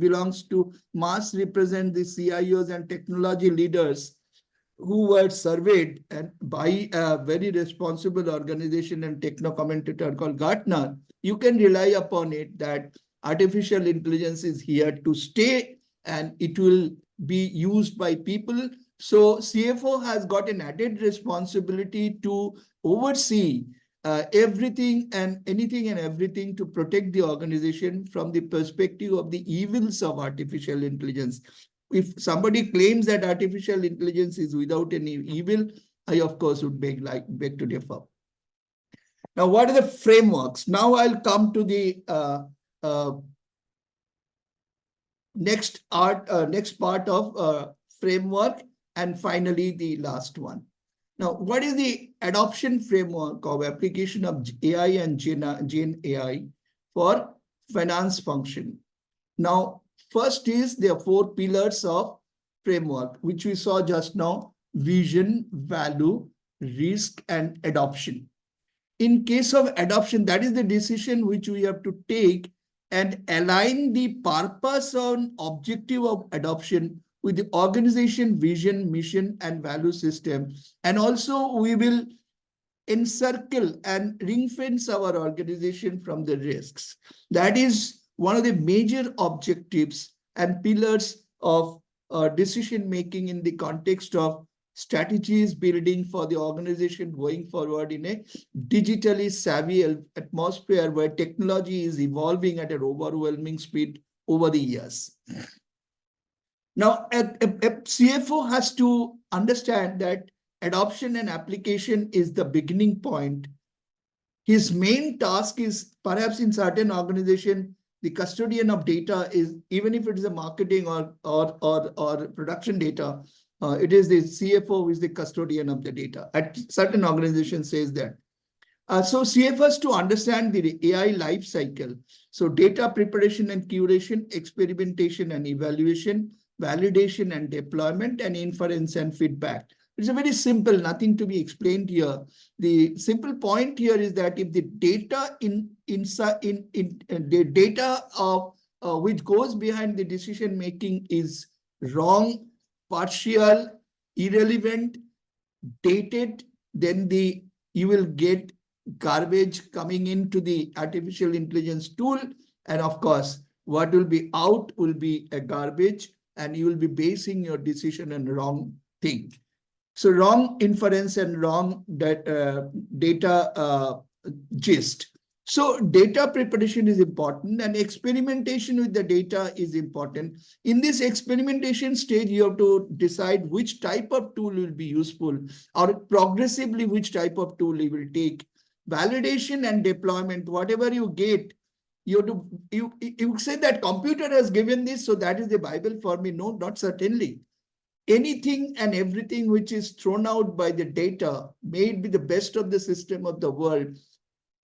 represent the CIOs and technology leaders who were surveyed and by a very responsible organization and techno commentator called Gartner, you can rely upon it that artificial intelligence is here to stay, and it will be used by people So CFO has got an added responsibility to oversee everything and anything and everything to protect the organization from the perspective of the evils of artificial intelligence. If somebody claims that artificial intelligence is without any evil, I of course would beg to differ. Now, what are the frameworks? Now I'll come to the uh, next part of framework, and finally the last one. Now, what is the adoption framework of application of AI and Gen AI for finance function? Now, first is there are 4 pillars of framework, which we saw just now: vision, value, risk, and adoption. In case of adoption, that is the decision which we have to take and align the purpose and objective of adoption with the organization vision, mission, and value system. And also we will encircle and ring fence our organization from the risks. That is one of the major objectives and pillars of decision making in the context of strategies building for the organization going forward in a digitally savvy atmosphere where technology is evolving at an overwhelming speed over the years. Now, a CFO has to understand that adoption and application is the beginning point. His main task is, perhaps in certain organization, the custodian of data is, even if it is a marketing or production data, it is the CFO who is the custodian of the data. At certain organizations says that. So CFOs to understand the AI life cycle. So data preparation and curation, experimentation and evaluation, validation and deployment, and inference and feedback. It's a very simple, nothing to be explained here. The simple point here is that if the data the data of which goes behind the decision making is wrong, partial, irrelevant, dated, then you will get garbage coming into the artificial intelligence tool. And of course, what will be out will be a garbage, and you will be basing your decision on wrong thing. So wrong inference and wrong data gist. So data preparation is important, and experimentation with the data is important. In this experimentation stage, you have to decide which type of tool will be useful, or progressively which type of tool you will take. Validation and deployment, whatever you get, you have to, you say that computer has given this, so that is the Bible for me. No, not certainly. Anything and everything which is thrown out by the data may be the best of the system of the world.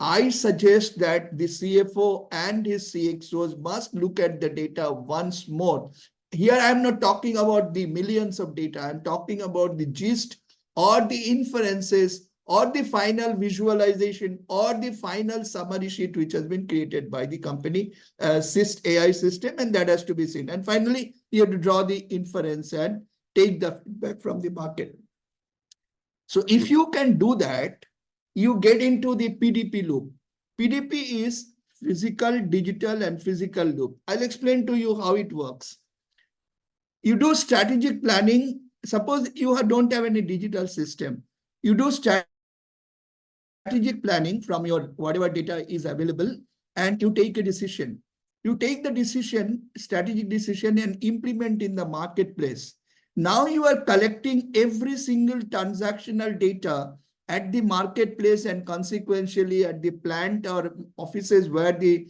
I suggest that the CFO and his CXOs must look at the data once more. Here, I'm not talking about the millions of data. I'm talking about the gist or the inferences or the final visualization or the final summary sheet which has been created by the company AI system, and that has to be seen. And finally, you have to draw the inference and take the feedback from the market. So if you can do that, you get into the PDP loop. PDP is physical, digital, and physical loop. I'll explain to you how it works. You do strategic planning. Suppose you don't have any digital system. You do strategic planning from your whatever data is available, and you take a decision. You take the decision, strategic decision, and implement in the marketplace. Now you are collecting every single transactional data at the marketplace and consequentially at the plant or offices where the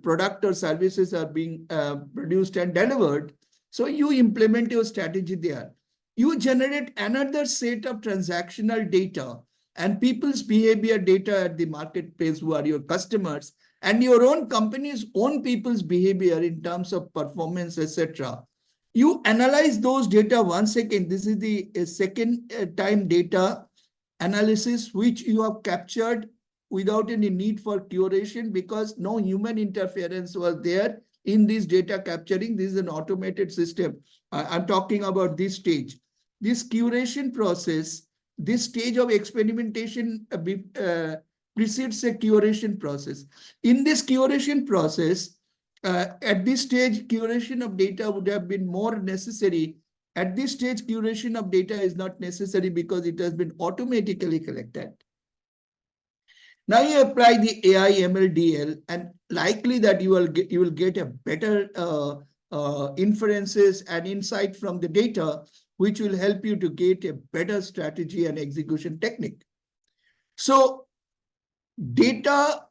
product or services are being produced and delivered. So you implement your strategy there. You generate another set of transactional data and people's behavior data at the marketplace who are your customers, and your own company's own people's behavior in terms of performance, etc. You analyze those data once again. This is the second time data analysis which you have captured without any need for curation, because no human interference was there in this data capturing. This is an automated system. I'm talking about this stage. This curation process, this stage of experimentation precedes a curation process. In this curation process, at this stage, curation of data would have been more necessary At this stage, curation of data is not necessary because it has been automatically collected. Now you apply the AI ML DL, and likely that you will get a better inferences and insight from the data, which will help you to get a better strategy and execution technique. So data,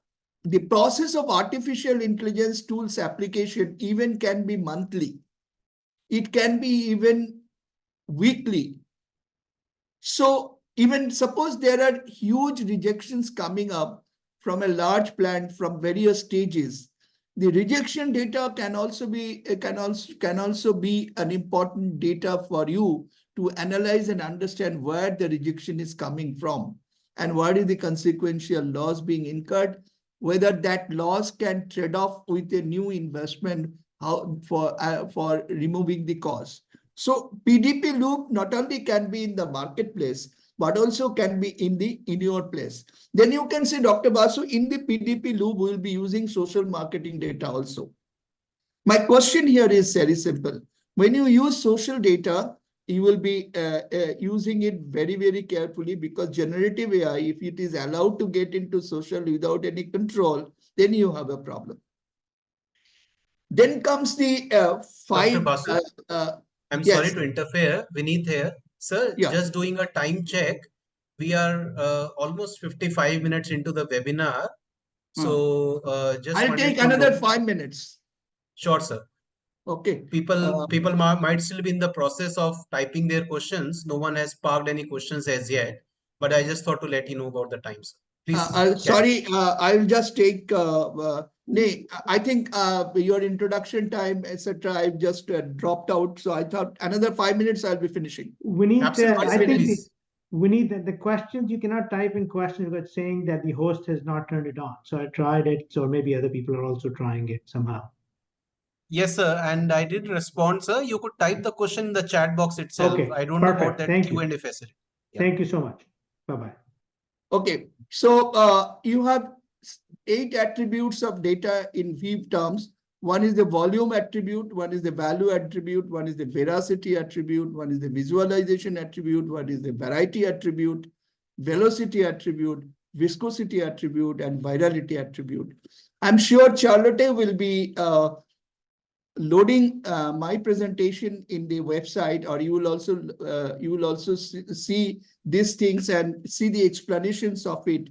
the process of artificial intelligence tools application even can be monthly. It can be even weekly. So even suppose there are huge rejections coming up from a large plant from various stages, the rejection data can also be an important data for you to analyze and understand where the rejection is coming from and what is the consequential loss being incurred, whether that loss can trade off with a new investment for removing the cost. So PDP loop not only can be in the marketplace, but also can be in your place. Then you can say, Dr. Basu, in the PDP loop, we'll be using social marketing data also. My question here is very simple. When you use social data, you will be using it very, very carefully, because generative AI, if it is allowed to get into social without any control, then you have a problem. Then comes the Dr. five. Basu, I'm sorry Yes. to interfere. Vineet here. Sir, Yeah. just doing a time check. We are almost 55 minutes into the webinar. So just I'll wanted take to another know. 5 minutes. Sure, sir. Okay. People might still be in the process of typing their questions. No one has parked any questions as yet. But I just thought to let you know about the time, sir. Please carry on. Sorry, I'll just take. I think your introduction time, etc. I've just dropped out, so I thought another 5 minutes I'll be finishing. Absolutely, I sir. think Please. we need the questions. You cannot type in questions, but saying that the host has not turned it on. So I tried it. So maybe other people are also trying it somehow. Yes, sir. And I did respond, sir. You could type the question in the chat box itself. Okay, I don't know about perfect. that Thank you. Q&A facility. Yeah. Thank you so much. Bye-bye. Okay, so you have 8 attributes of data in Weave terms. One is the volume attribute, one is the value attribute, one is the veracity attribute, one is the visualization attribute, one is the variety attribute, velocity attribute, viscosity attribute, and virality attribute. I'm sure Charlotte will be loading my presentation in the website, or you will also see these things and see the explanations of it.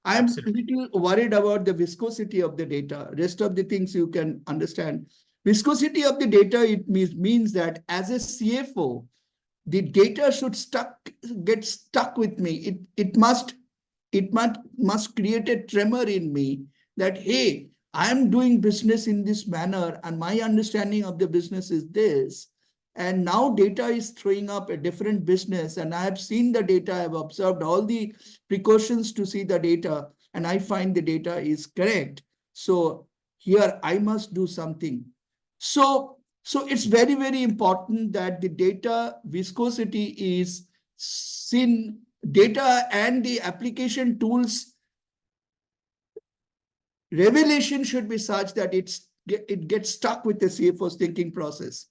I'm a little worried about the viscosity of the data. Rest of the things you can understand. Viscosity of the data, it means that as a CFO, the data should get stuck with me. It must create a tremor in me that, hey, I'm doing business in this manner and my understanding of the business is this. And now data is throwing up a different business, and I have seen the data, I have observed all the precautions to see the data, and I find the data is correct. So here I must do something. So it's very, very important that the data viscosity is seen, data and the application tools revelation should be such that it gets stuck with the CFO's thinking process.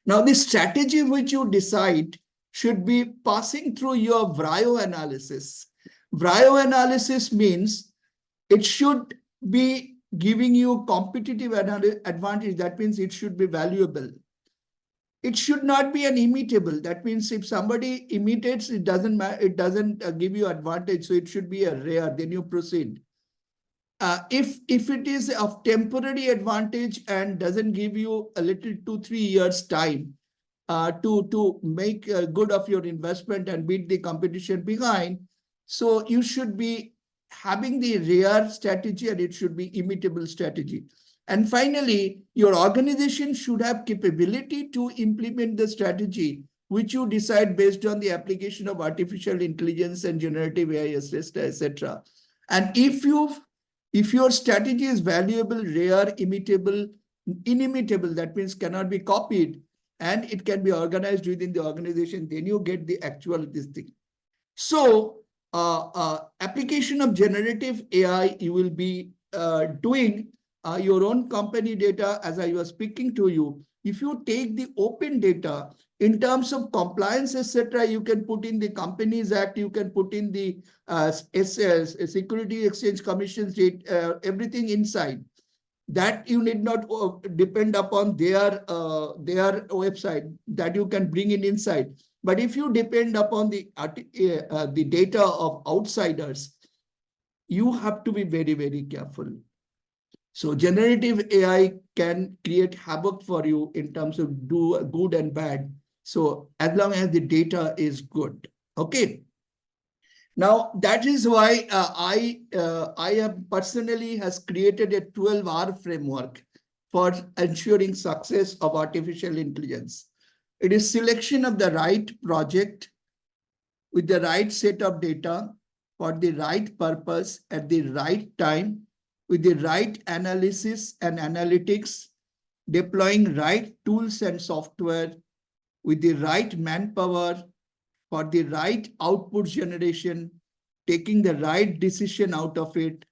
Now, the strategy which you decide should be passing through your VRIO analysis. VRIO analysis means it should be giving you competitive advantage. That means it should be valuable. It should not be an imitable. That means if somebody imitates, it doesn't give you advantage. So it should be a rare. Then you proceed. If it is of temporary advantage and doesn't give you a little 2-3 years time to make good of your investment and beat the competition behind, so you should be having the rare strategy, and it should be imitable strategy. And finally, your organization should have capability to implement the strategy which you decide based on the application of artificial intelligence and generative AI, etc. And if your strategy is valuable, rare, imitable, inimitable, that means cannot be copied, and it can be organized within the organization, then you get the actual this thing. So application of generative AI, you will be doing your own company data. As I was speaking to you, if you take the open data, In terms of compliance, etc., you can put in the Companies Act, you can put in the Security Exchange Commission's everything inside. That you need not depend upon their website, that you can bring in inside. But if you depend upon the data of outsiders, you have to be very, very careful. So generative AI can create havoc for you in terms of do good and bad. So as long as the data is good, okay. Now that is why I have personally has created a 12-hour framework for ensuring success of artificial intelligence. It is selection of the right project with the right set of data for the right purpose at the right time, with the right analysis and analytics, deploying right tools and software, with the right manpower for the right output generation, taking the right decision out of it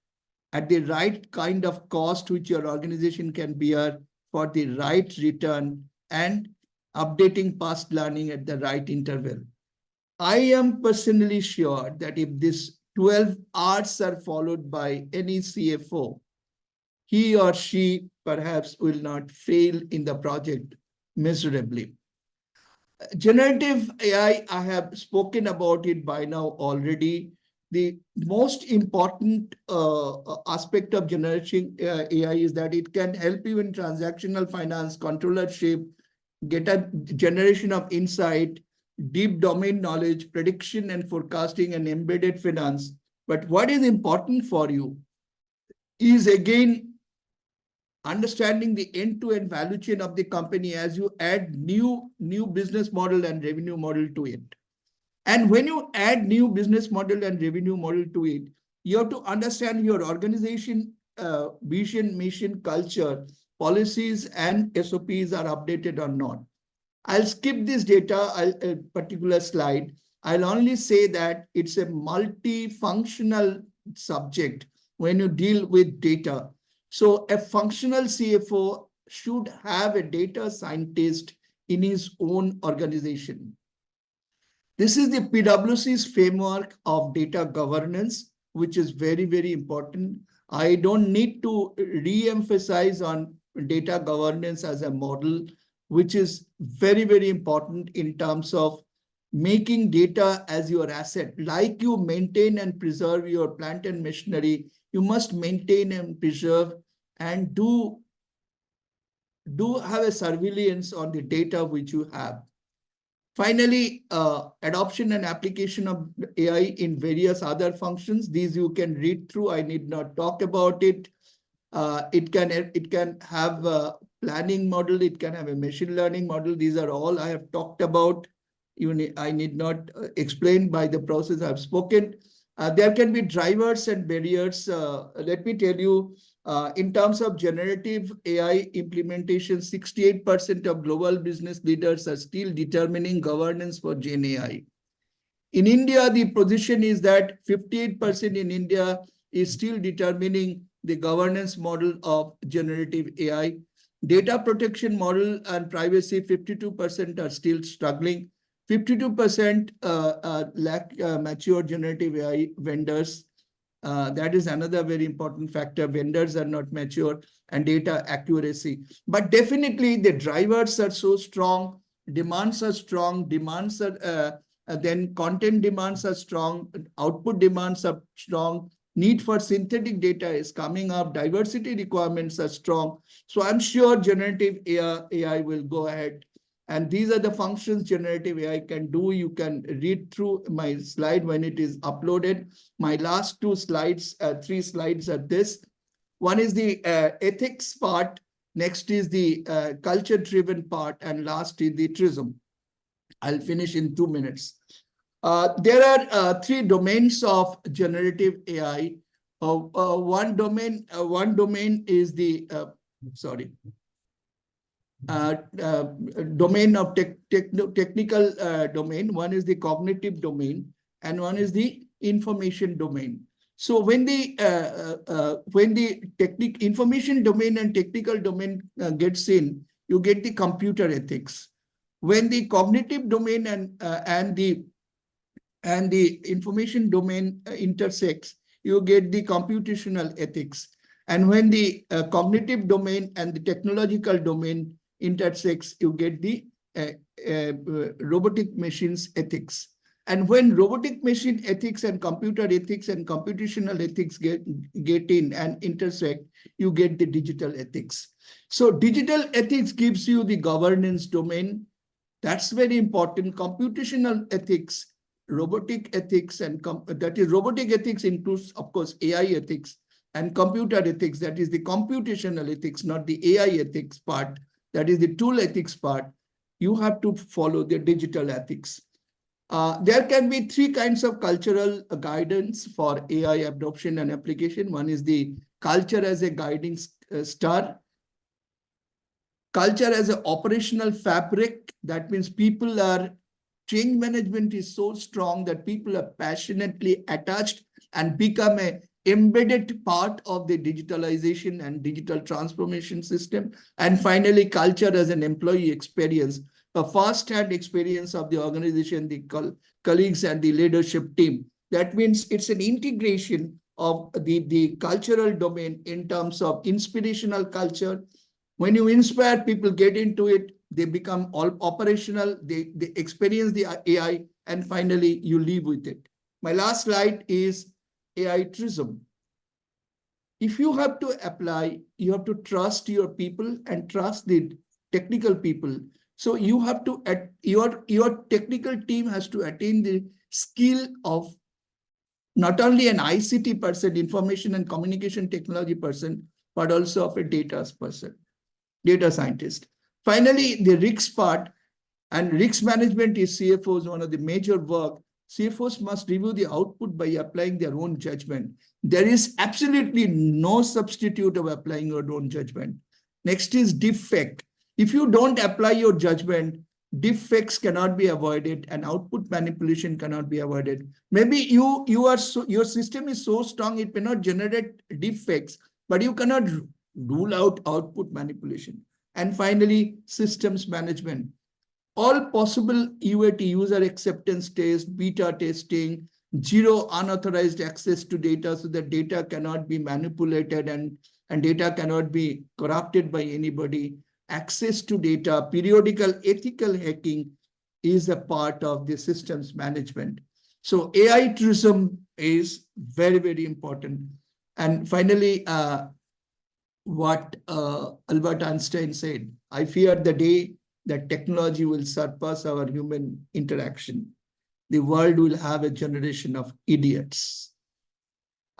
at the right kind of cost which your organization can bear for the right return, and updating past learning at the right interval. I am personally sure that if these 12 R's are followed by any CFO, he or she perhaps will not fail in the project miserably. Generative AI, I have spoken about it by now already. The most important aspect of generative AI is that it can help you in transactional finance, controllership, get a generation of insight, deep domain knowledge, prediction and forecasting, and embedded finance. But what is important for you is, again, understanding the end-to-end value chain of the company as you add new business model and revenue model to it. And when you add new business model and revenue model to it, you have to understand your organization vision, mission, culture, policies, and SOPs are updated or not. I'll skip this data, particular slide. I'll only say that it's a multifunctional subject when you deal with data. So a functional CFO should have a data scientist in his own organization. This is the PwC's framework of data governance, which is very, very important. I don't need to re-emphasize on data governance as a model, which is very, very important in terms of making data as your asset. Like you maintain and preserve your plant and machinery, you must maintain and preserve and do have a surveillance on the data which you have. Finally, adoption and application of AI in various other functions. These you can read through. I need not talk about it. It can have a planning model. It can have a machine learning model. These are all I have talked about. Even I need not explain by the process I've spoken. There can be drivers and barriers. Let me tell you, in terms of generative AI implementation, 68% of global business leaders are still determining governance for Gen AI. In India, the position is that 58% in India is still determining the governance model of generative AI. Data protection model and privacy, 52% are still struggling. 52% lack mature generative AI vendors. That is another very important factor. Vendors are not mature, and data accuracy. But definitely the drivers are so strong, demands are strong, demands are then content demands are strong, output demands are strong, need for synthetic data is coming up, diversity requirements are strong. So I'm sure generative AI will go ahead. And these are the functions generative AI can do. You can read through my slide when it is uploaded. My last two slides, three slides are this. One is the ethics part. Next is the culture-driven part. And last is the TRiSM. I'll finish in 2 minutes. There are three domains of generative AI. One domain is the, domain of technical domain. One is the cognitive domain, and one is the information domain. So when the information domain and technical domain gets in, you get the computer ethics. When the cognitive domain and the information domain intersects, you get the computational ethics. And when the cognitive domain and the technological domain intersects, you get the robotic machines ethics. And when robotic machine ethics and computer ethics and computational ethics get in and intersect, you get the digital ethics. So digital ethics gives you the governance domain. That's very important. Computational ethics, robotic ethics, and that is robotic ethics includes, of course, AI ethics, and computer ethics, that is the computational ethics, not the AI ethics part, that is the tool ethics part. You have to follow the digital ethics. There can be three kinds of cultural guidance for AI adoption and application. One is the culture as a guiding star. Culture as an operational fabric. That means people are, change management is so strong that people are passionately attached and become a embedded part of the digitalization and digital transformation system. And finally, culture as an employee experience, a first-hand experience of the organization, the colleagues and the leadership team. That means it's an integration of the cultural domain in terms of inspirational culture. When you inspire people, get into it, they become all operational, they experience the AI, and finally you live with it. My last slide is AI TRiSM. If you have to apply, you have to trust your people and trust the technical people. So you have to, your technical team has to attain the skill of not only an ICT person, information and communication technology person, but also of a data person, data scientist. Finally, the risks part, and risk management is CFOs, one of the major work. CFOs must review the output by applying their own judgment. There is absolutely no substitute of applying your own judgment. Next is defect. If you don't apply your judgment, defects cannot be avoided and output manipulation cannot be avoided. Maybe your system is so strong it may not generate defects, but you cannot rule out output manipulation. And finally, systems management. All possible UAT, user acceptance test, beta testing, zero unauthorized access to data so that data cannot be manipulated and data cannot be corrupted by anybody. Access to data, periodical ethical hacking is a part of the systems management. So AI TRiSM is very, very important. And finally, what Albert Einstein said, I fear the day that technology will surpass our human interaction. The world will have a generation of idiots.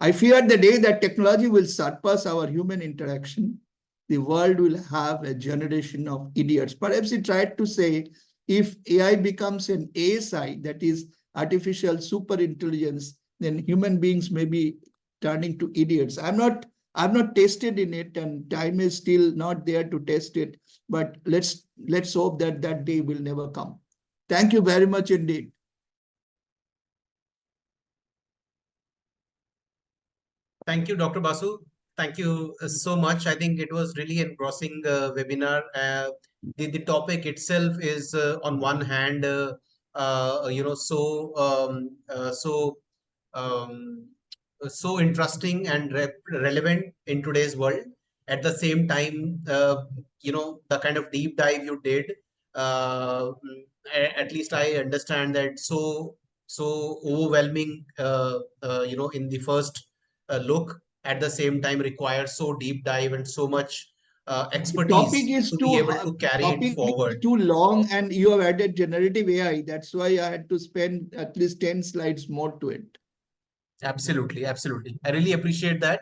I fear the day that technology will surpass our human interaction. The world will have a generation of idiots. Perhaps he tried to say, if AI becomes an ASI, that is artificial super intelligence, then human beings may be turning to idiots. I've not tested in it, and time is still not there to test it. But let's hope that that day will never come. Thank you very much indeed. Thank you, Dr. Basu. Thank you so much. I think it was really engrossing webinar. The topic itself is on one hand, um, so interesting and relevant in today's world. At the same time, the kind of deep dive you did, at least I understand that so overwhelming, in the first look, at the same time requires so deep dive and so much Topic expertise is to be too able to carry it topic is forward. too long, and you have added generative AI. That's why I had to spend at least 10 slides more to it. Absolutely, absolutely. I really appreciate that.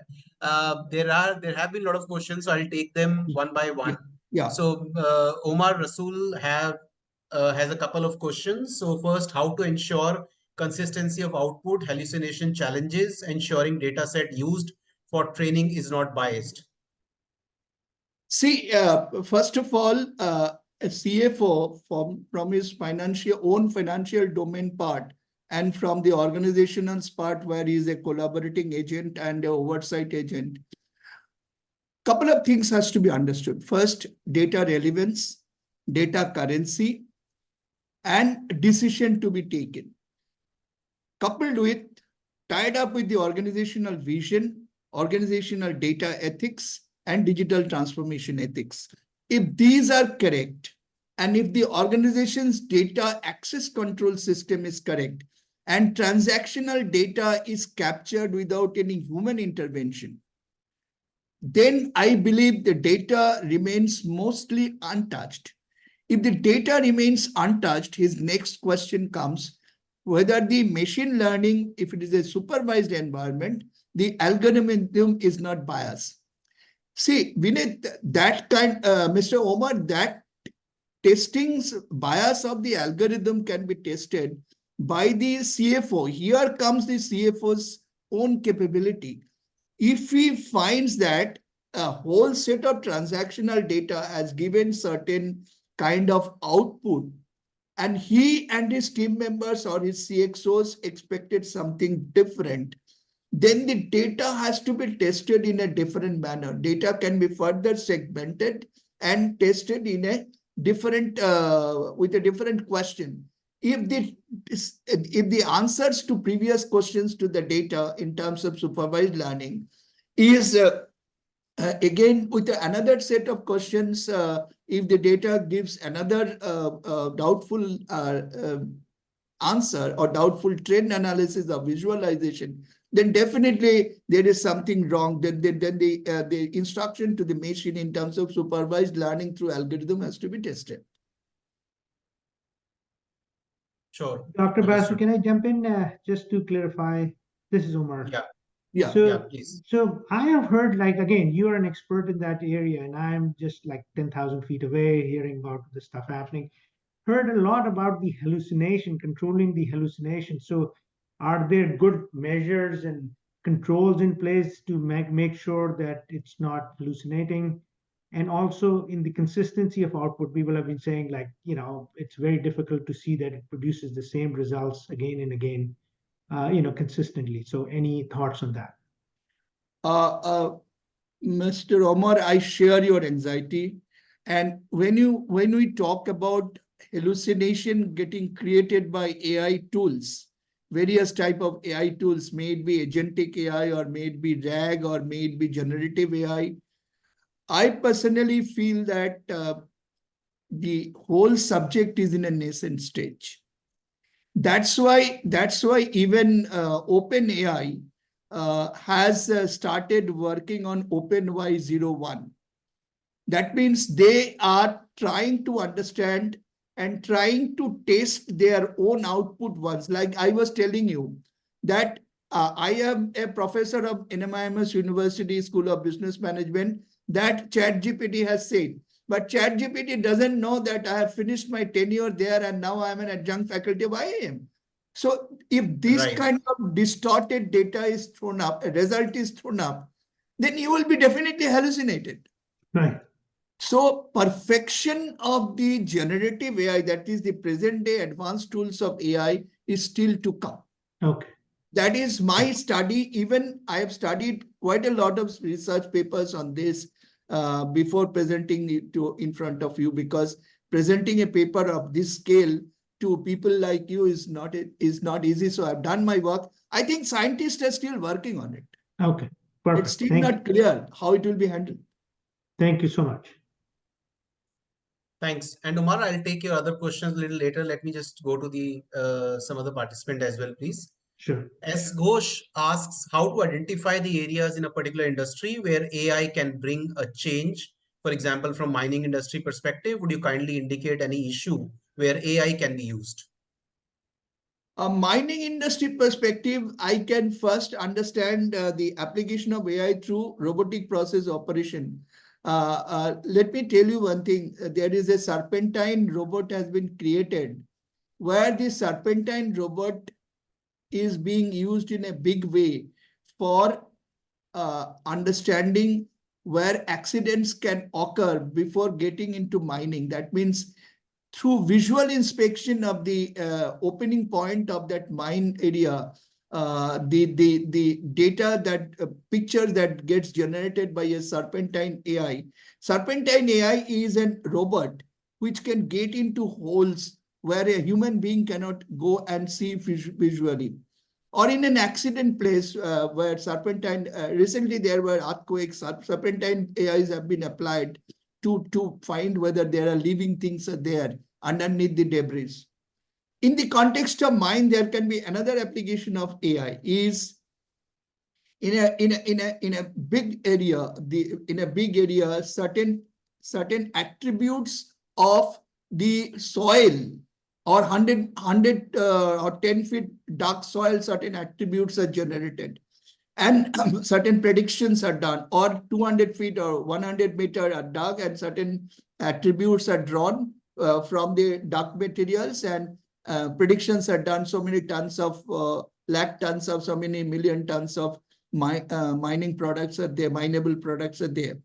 There have been a lot of questions, so I'll take them one by one. Yeah. So Omar Rasul has a couple of questions. So first, how to ensure consistency of output, hallucination challenges, ensuring data set used for training is not biased. See, first of all, a CFO from his own financial domain part, and from the organizational part where he is a collaborating agent and an oversight agent, couple of things has to be understood. First, data relevance, data currency, and decision to be taken. Coupled with, tied up with the organizational vision, organizational data ethics, and digital transformation ethics. If these are correct, and if the organization's data access control system is correct, and transactional data is captured without any human intervention, then I believe the data remains mostly untouched. If the data remains untouched, his next question comes, whether the machine learning, if it is a supervised environment, the algorithm is not biased. See, Vinay, Mr. Omar, that testing's bias of the algorithm can be tested by the CFO. Here comes the CFO's own capability. If he finds that a whole set of transactional data has given certain kind of output, and he and his team members or his CXOs expected something different, then the data has to be tested in a different manner. Data can be further segmented and tested in a different with a different question. If the answers to previous questions to the data in terms of supervised learning is again with another set of questions, if the data gives another doubtful answer or doubtful trend analysis or visualization, then definitely there is something wrong. Then the instruction to the machine in terms of supervised learning through algorithm has to be tested. Sure. Dr. Basu, Understood. can I jump in just to clarify? This is Umar. Yeah. Yeah. Yeah, please. So I have heard, like, again, you are an expert in that area, and I'm just like 10,000 feet away hearing about the stuff happening. Heard a lot about the hallucination, controlling the hallucination. So are there good measures and controls in place to make sure that it's not hallucinating? And also in the consistency of output, people have been saying, like, it's very difficult to see that it produces the same results again and again, consistently. So any thoughts on that? Mr. Omar, I share your anxiety. And when we talk about hallucination getting created by AI tools, various type of AI tools, may it be agentic AI or may it be RAG or may it be generative AI, I personally feel that the whole subject is in a nascent stage. That's why even OpenAI has started working on OpenY01. That means they are trying to understand and trying to test their own output ones. Like I was telling you that I am a professor of NMIMS University School of Business Management, that ChatGPT has said. But ChatGPT doesn't know that I have finished my tenure there and now I'm an adjunct faculty of IIM. So if this kind of distorted data is thrown up, a result is thrown up, then you will be definitely hallucinated. Right. So perfection of the generative AI, that is the present day advanced tools of AI, is still to come. Okay. That is my study. Even I have studied quite a lot of research papers on this before presenting it in front of you, because presenting a paper of this scale to people like you is not easy. So I've done my work. I think scientists are still working on it. Okay. Perfect. It's still not clear how it will be handled. Thank you so much. Thanks. And Umar, I'll take your other questions a little later. Let me just go to the some other participant as well, please. Sure. S. Ghosh asks how to identify the areas in a particular industry where AI can bring a change. For example, from mining industry perspective, would you kindly indicate any issue where AI can be used? A mining industry perspective, I can first understand the application of AI through robotic process operation. Let me tell you one thing. There is a serpentine robot has been created where the serpentine robot is being used in a big way for understanding where accidents can occur before getting into mining. That means through visual inspection of the opening point of that mine area, the data that picture that gets generated by a serpentine AI. Serpentine AI is a robot which can get into holes where a human being cannot go and see visually. Or in an accident place where serpentine, recently there were earthquakes, serpentine AIs have been applied to find whether there are living things are there underneath the debris. In the context of mine, there can be another application of AI is in a big area, certain attributes of the soil or 100 or 10 feet dark soil, certain attributes are generated and certain predictions are done, or 200 feet or 100-meter are dug and certain attributes are drawn from the dark materials, and predictions are done, so many tons of lakh tons of so many million tons of mining products are there, mineable products are there.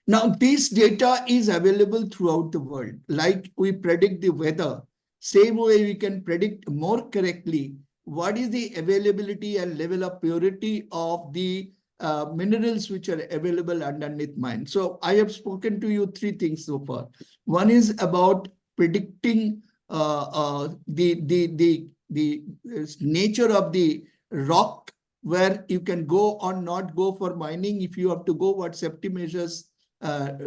Now, this data is available throughout the world. Like we predict the weather, same way we can predict more correctly what is the availability and level of purity of the minerals which are available underneath mine. So I have spoken to you three things so far. One is about predicting the nature of the rock, where you can go or not go for mining. If you have to go, what safety measures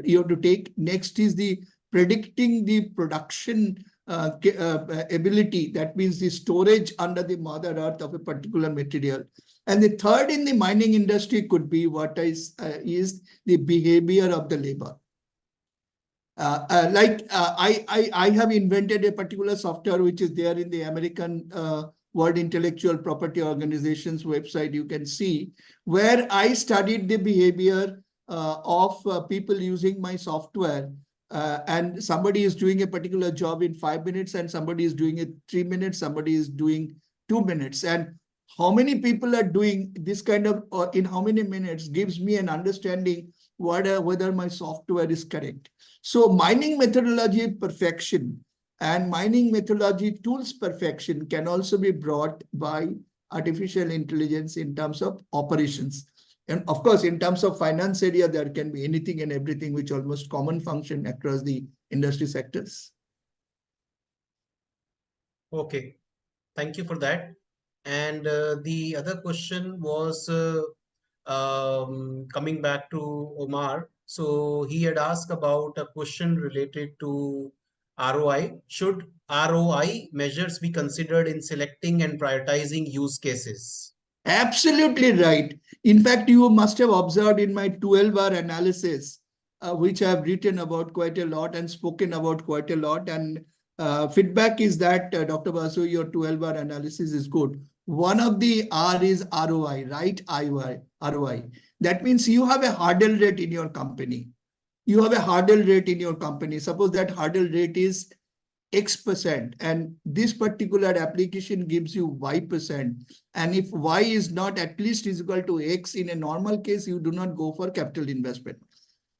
you have to take. Next is the predicting the production ability. That means the storage under the mother earth of a particular material. And the third in the mining industry could be what is the behavior of the labor. I have invented a particular software which is there in the American World Intellectual Property Organization's website. You can see where I studied the behavior of people using my software, and somebody is doing a particular job in 5 minutes, and somebody is doing it 3 minutes, somebody is doing 2 minutes, and how many people are doing this kind of in how many minutes gives me an understanding whether my software is correct. So mining methodology perfection and mining methodology tools perfection can also be brought by artificial intelligence in terms of operations. And of course, in terms of finance area, there can be anything and everything which almost common function across the industry sectors. Okay, thank you for that. And the other question was coming back to Omar. So he had asked about a question related to ROI. Should ROI measures be considered in selecting and prioritizing use cases? Absolutely right. In fact, you must have observed in my 12-hour analysis, which I've written about quite a lot and spoken about quite a lot. And feedback is that, Dr. Basu, your 12-hour analysis is good. One of the R is ROI, right? ROI. That means you have a hurdle rate in your company. You have a hurdle rate in your company. Suppose that hurdle rate is X%, and this particular application gives you Y%. And if Y is not at least is equal to X, in a normal case, you do not go for capital investment.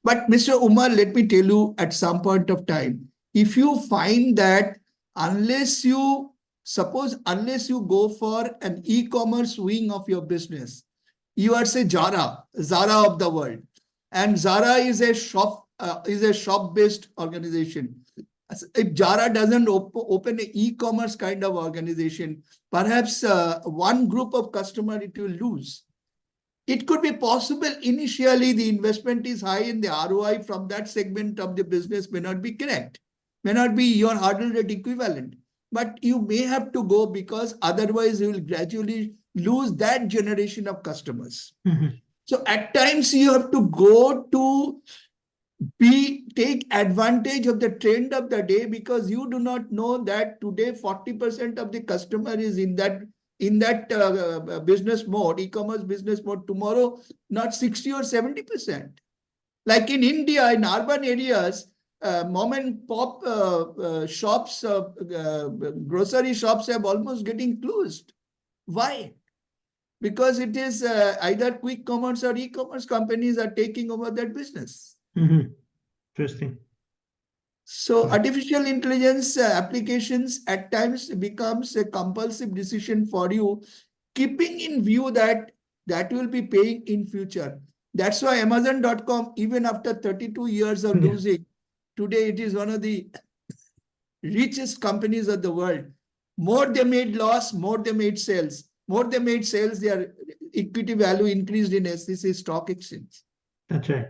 But Mr. Umar, let me tell you, at some point of time, if you find that unless you go for an e-commerce wing of your business, you are say Zara of the world, and Zara is a shop-based organization. If Zara doesn't open an e-commerce kind of organization, perhaps one group of customers it will lose. It could be possible initially the investment is high and the ROI from that segment of the business may not be correct, may not be your hurdle rate equivalent. But you may have to go because otherwise you will gradually lose that generation of customers. So at times you have to go to take advantage of the trend of the day, because you do not know that today 40% of the customer is in that business mode, e-commerce business mode. Tomorrow, not 60 or 70%. Like in India, in urban areas, mom and pop shops, grocery shops have almost getting closed. Why? Because it is either quick commerce or e-commerce companies are taking over that business. Interesting. So artificial intelligence applications at times becomes a compulsive decision for you, keeping in view that will be paying in future. That's why Amazon.com, even after 32 years of losing, today it is one of the richest companies of the world, more they made loss, more they made sales. More they made sales, their equity value increased in SEC stock exchange. That's right.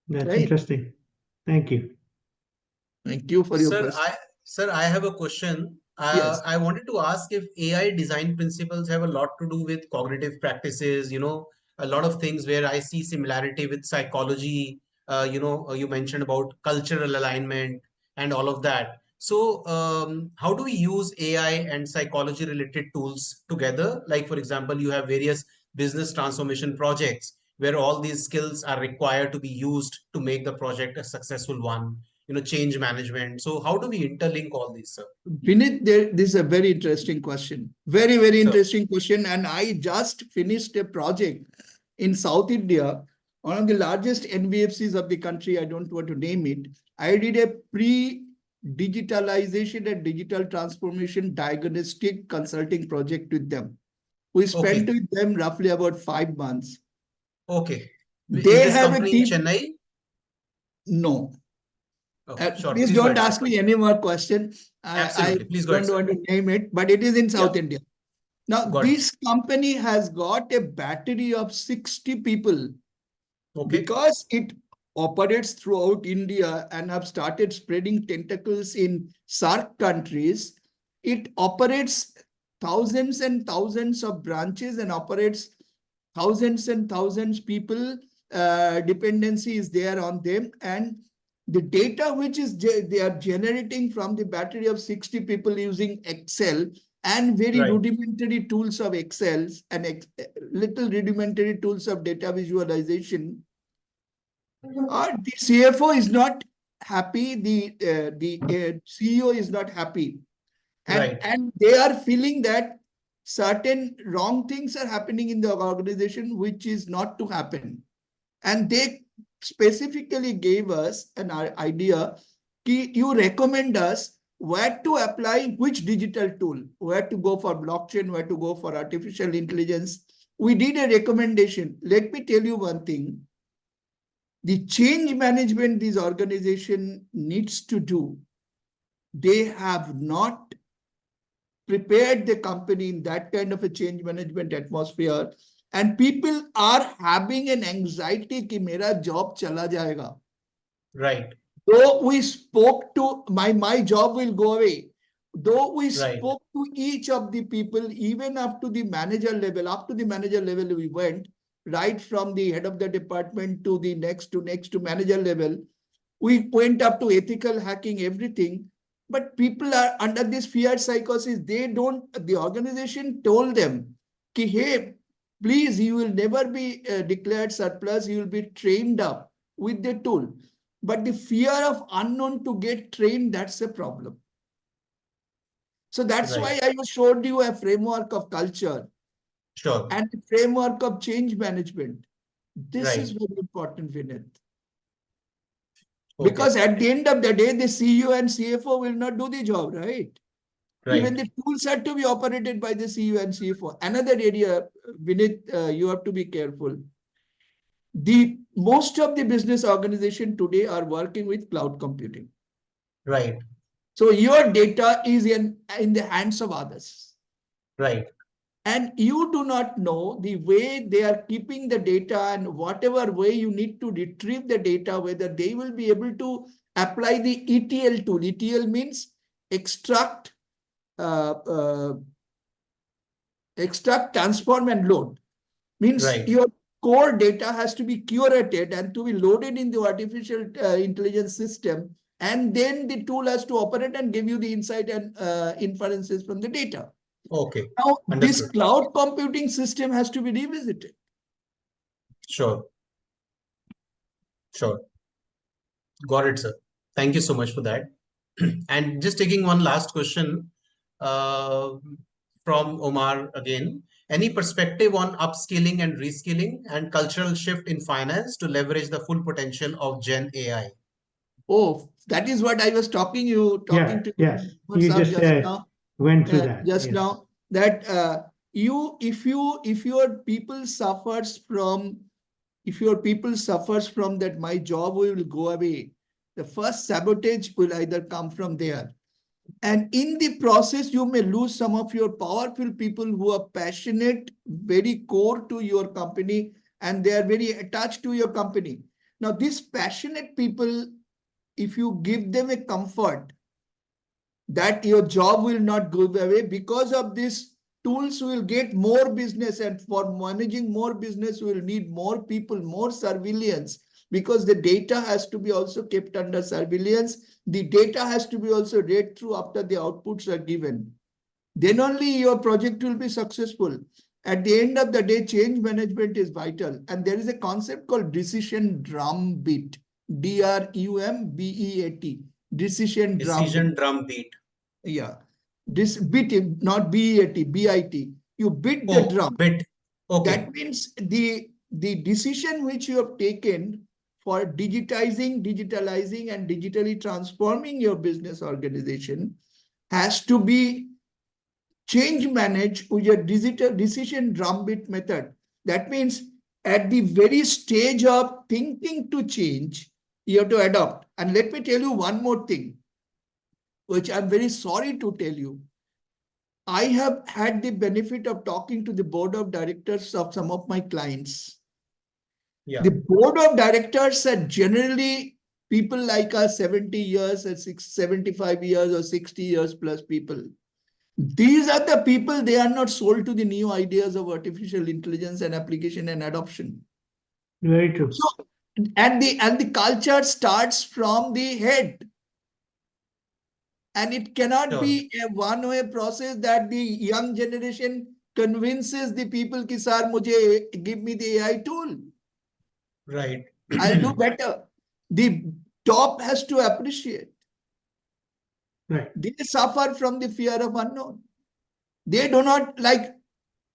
That's Right. interesting. Thank you. Thank you for your Sir, question. I have a question. Yes. I wanted to ask if AI design principles have a lot to do with cognitive practices, a lot of things where I see similarity with psychology. You mentioned about cultural alignment and all of that. So, how do we use AI and psychology related tools together? Like, for example, you have various business transformation projects where all these skills are required to be used to make the project a successful one, change management. So how do we interlink all these, sir? Vinith, this is a very interesting question. Very, very Sir. interesting question. And I just finished a project in South India, one of the largest NBFCs of the country. I don't want to name it. I did a pre-digitalization and digital transformation diagnostic consulting project with them. We spent Okay. with them roughly about 5 months. Okay. Is They this have a company in team. Chennai? No, Okay, sure. please Please go don't ahead, sir. ask me any more questions. I Absolutely. Please go ahead, don't sir. want to name it, but it is in Yeah, South India. Now, got it. this company has got a battery of 60 people Okay. because it operates throughout India and have started spreading tentacles in SAARC countries. It operates thousands and thousands of branches and operates thousands and thousands people. Dependency is there on them, and the data which is they are generating from the battery of 60 people using Excel and very Right. rudimentary tools of Excels and little rudimentary tools of data visualization. The CFO is not happy. The CEO is not happy, Right. and they are feeling that certain wrong things are happening in the organization, which is not to happen. And they specifically gave us an idea. You recommend us where to apply which digital tool, where to go for blockchain, where to go for artificial intelligence. We did a recommendation. Let me tell you one thing. The change management this organization needs to do, they have not prepared the company in that kind of a change management atmosphere, and people are having an anxiety कि मेरा job चला जाएगा. Right. Though we spoke to my job will go away. Though we Right. spoke to each of the people, even up to the manager level, we went right from the head of the department to the next to manager level. We went up to ethical hacking, everything. But people are under this fear psychosis. The organization told them, ki, hey, please, you will never be declared surplus. You will be trained up with the tool. But the fear of unknown to get trained, that's a problem. So that's Right. why I showed you a framework of culture Sure. and a framework of change management. This is Right. very important, Vinith. Okay. Because at the end of the day, the CEO and CFO will not do the job, right? Even Right. the tools have to be operated by the CEO and CFO. Another area, Vinith, you have to be careful. Most of the business organization today are working with cloud computing. Right. So your data is in the hands of others. Right. And you do not know the way they are keeping the data and whatever way you need to retrieve the data, whether they will be able to apply the ETL tool. ETL means extract, transform, and load. Means Right. your core data has to be curated and to be loaded in the artificial intelligence system. And then the tool has to operate and give you the insight and inferences from the data. Okay. Now, this Understood. cloud computing system has to be revisited. Sure. Sure. Got it, sir. Thank you so much for that. And just taking one last question uh, from Omar again. Any perspective on upskilling and reskilling and cultural shift in finance to leverage the full potential of Gen AI? Oh, that is what I was talking Yeah, to yes. what's You up just just now. went through that. Just Yes. now that if your people suffers from that my job will go away, the first sabotage will either come from there. And in the process, you may lose some of your powerful people who are passionate, very core to your company, and they are very attached to your company. Now, these passionate people, if you give them a comfort that your job will not go away because of this, tools will get more business, and for managing more business, we will need more people, more surveillance, because the data has to be also kept under surveillance. The data has to be also read through after the outputs are given. Then only your project will be successful. At the end of the day, change management is vital. And there is a concept called decision drumbeat, DRUMBEAT, decision Decision drumbeat. drum beat. Yeah, this bit, not BEAT, BIT. You beat the Oh, drum. bit. Okay. That means the decision which you have taken for digitalizing, and digitally transforming your business organization has to be change managed with your digital decision drumbeat method. That means at the very stage of thinking to change, you have to adopt. And let me tell you one more thing, which I'm very sorry to tell you. I have had the benefit of talking to the board of directors of some of my clients. Yeah. The board of directors are generally people like us, 70 years or 75 years or 60 years plus people. These are the people, they are not sold to the new ideas of artificial intelligence and application and adoption. Very true. So, and the culture starts from the head. And it cannot Sure. be a one-way process that the young generation convinces the people ki sir, mujhe give me the AI tool. Right. I'll do better. The top has to appreciate. Right. They suffer from the fear of unknown. They do not like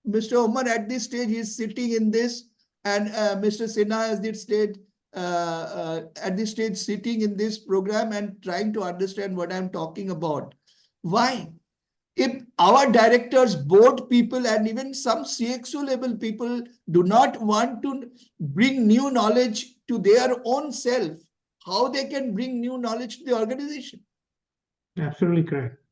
Mr. Omar at this stage. He's sitting in this, and Mr. Sinha has this stage at this stage sitting in this program and trying to understand what I'm talking about. Why? If our directors, board people, and even some CXO level people do not want to bring new knowledge to their own self, how they can bring new knowledge to the organization? Absolutely correct.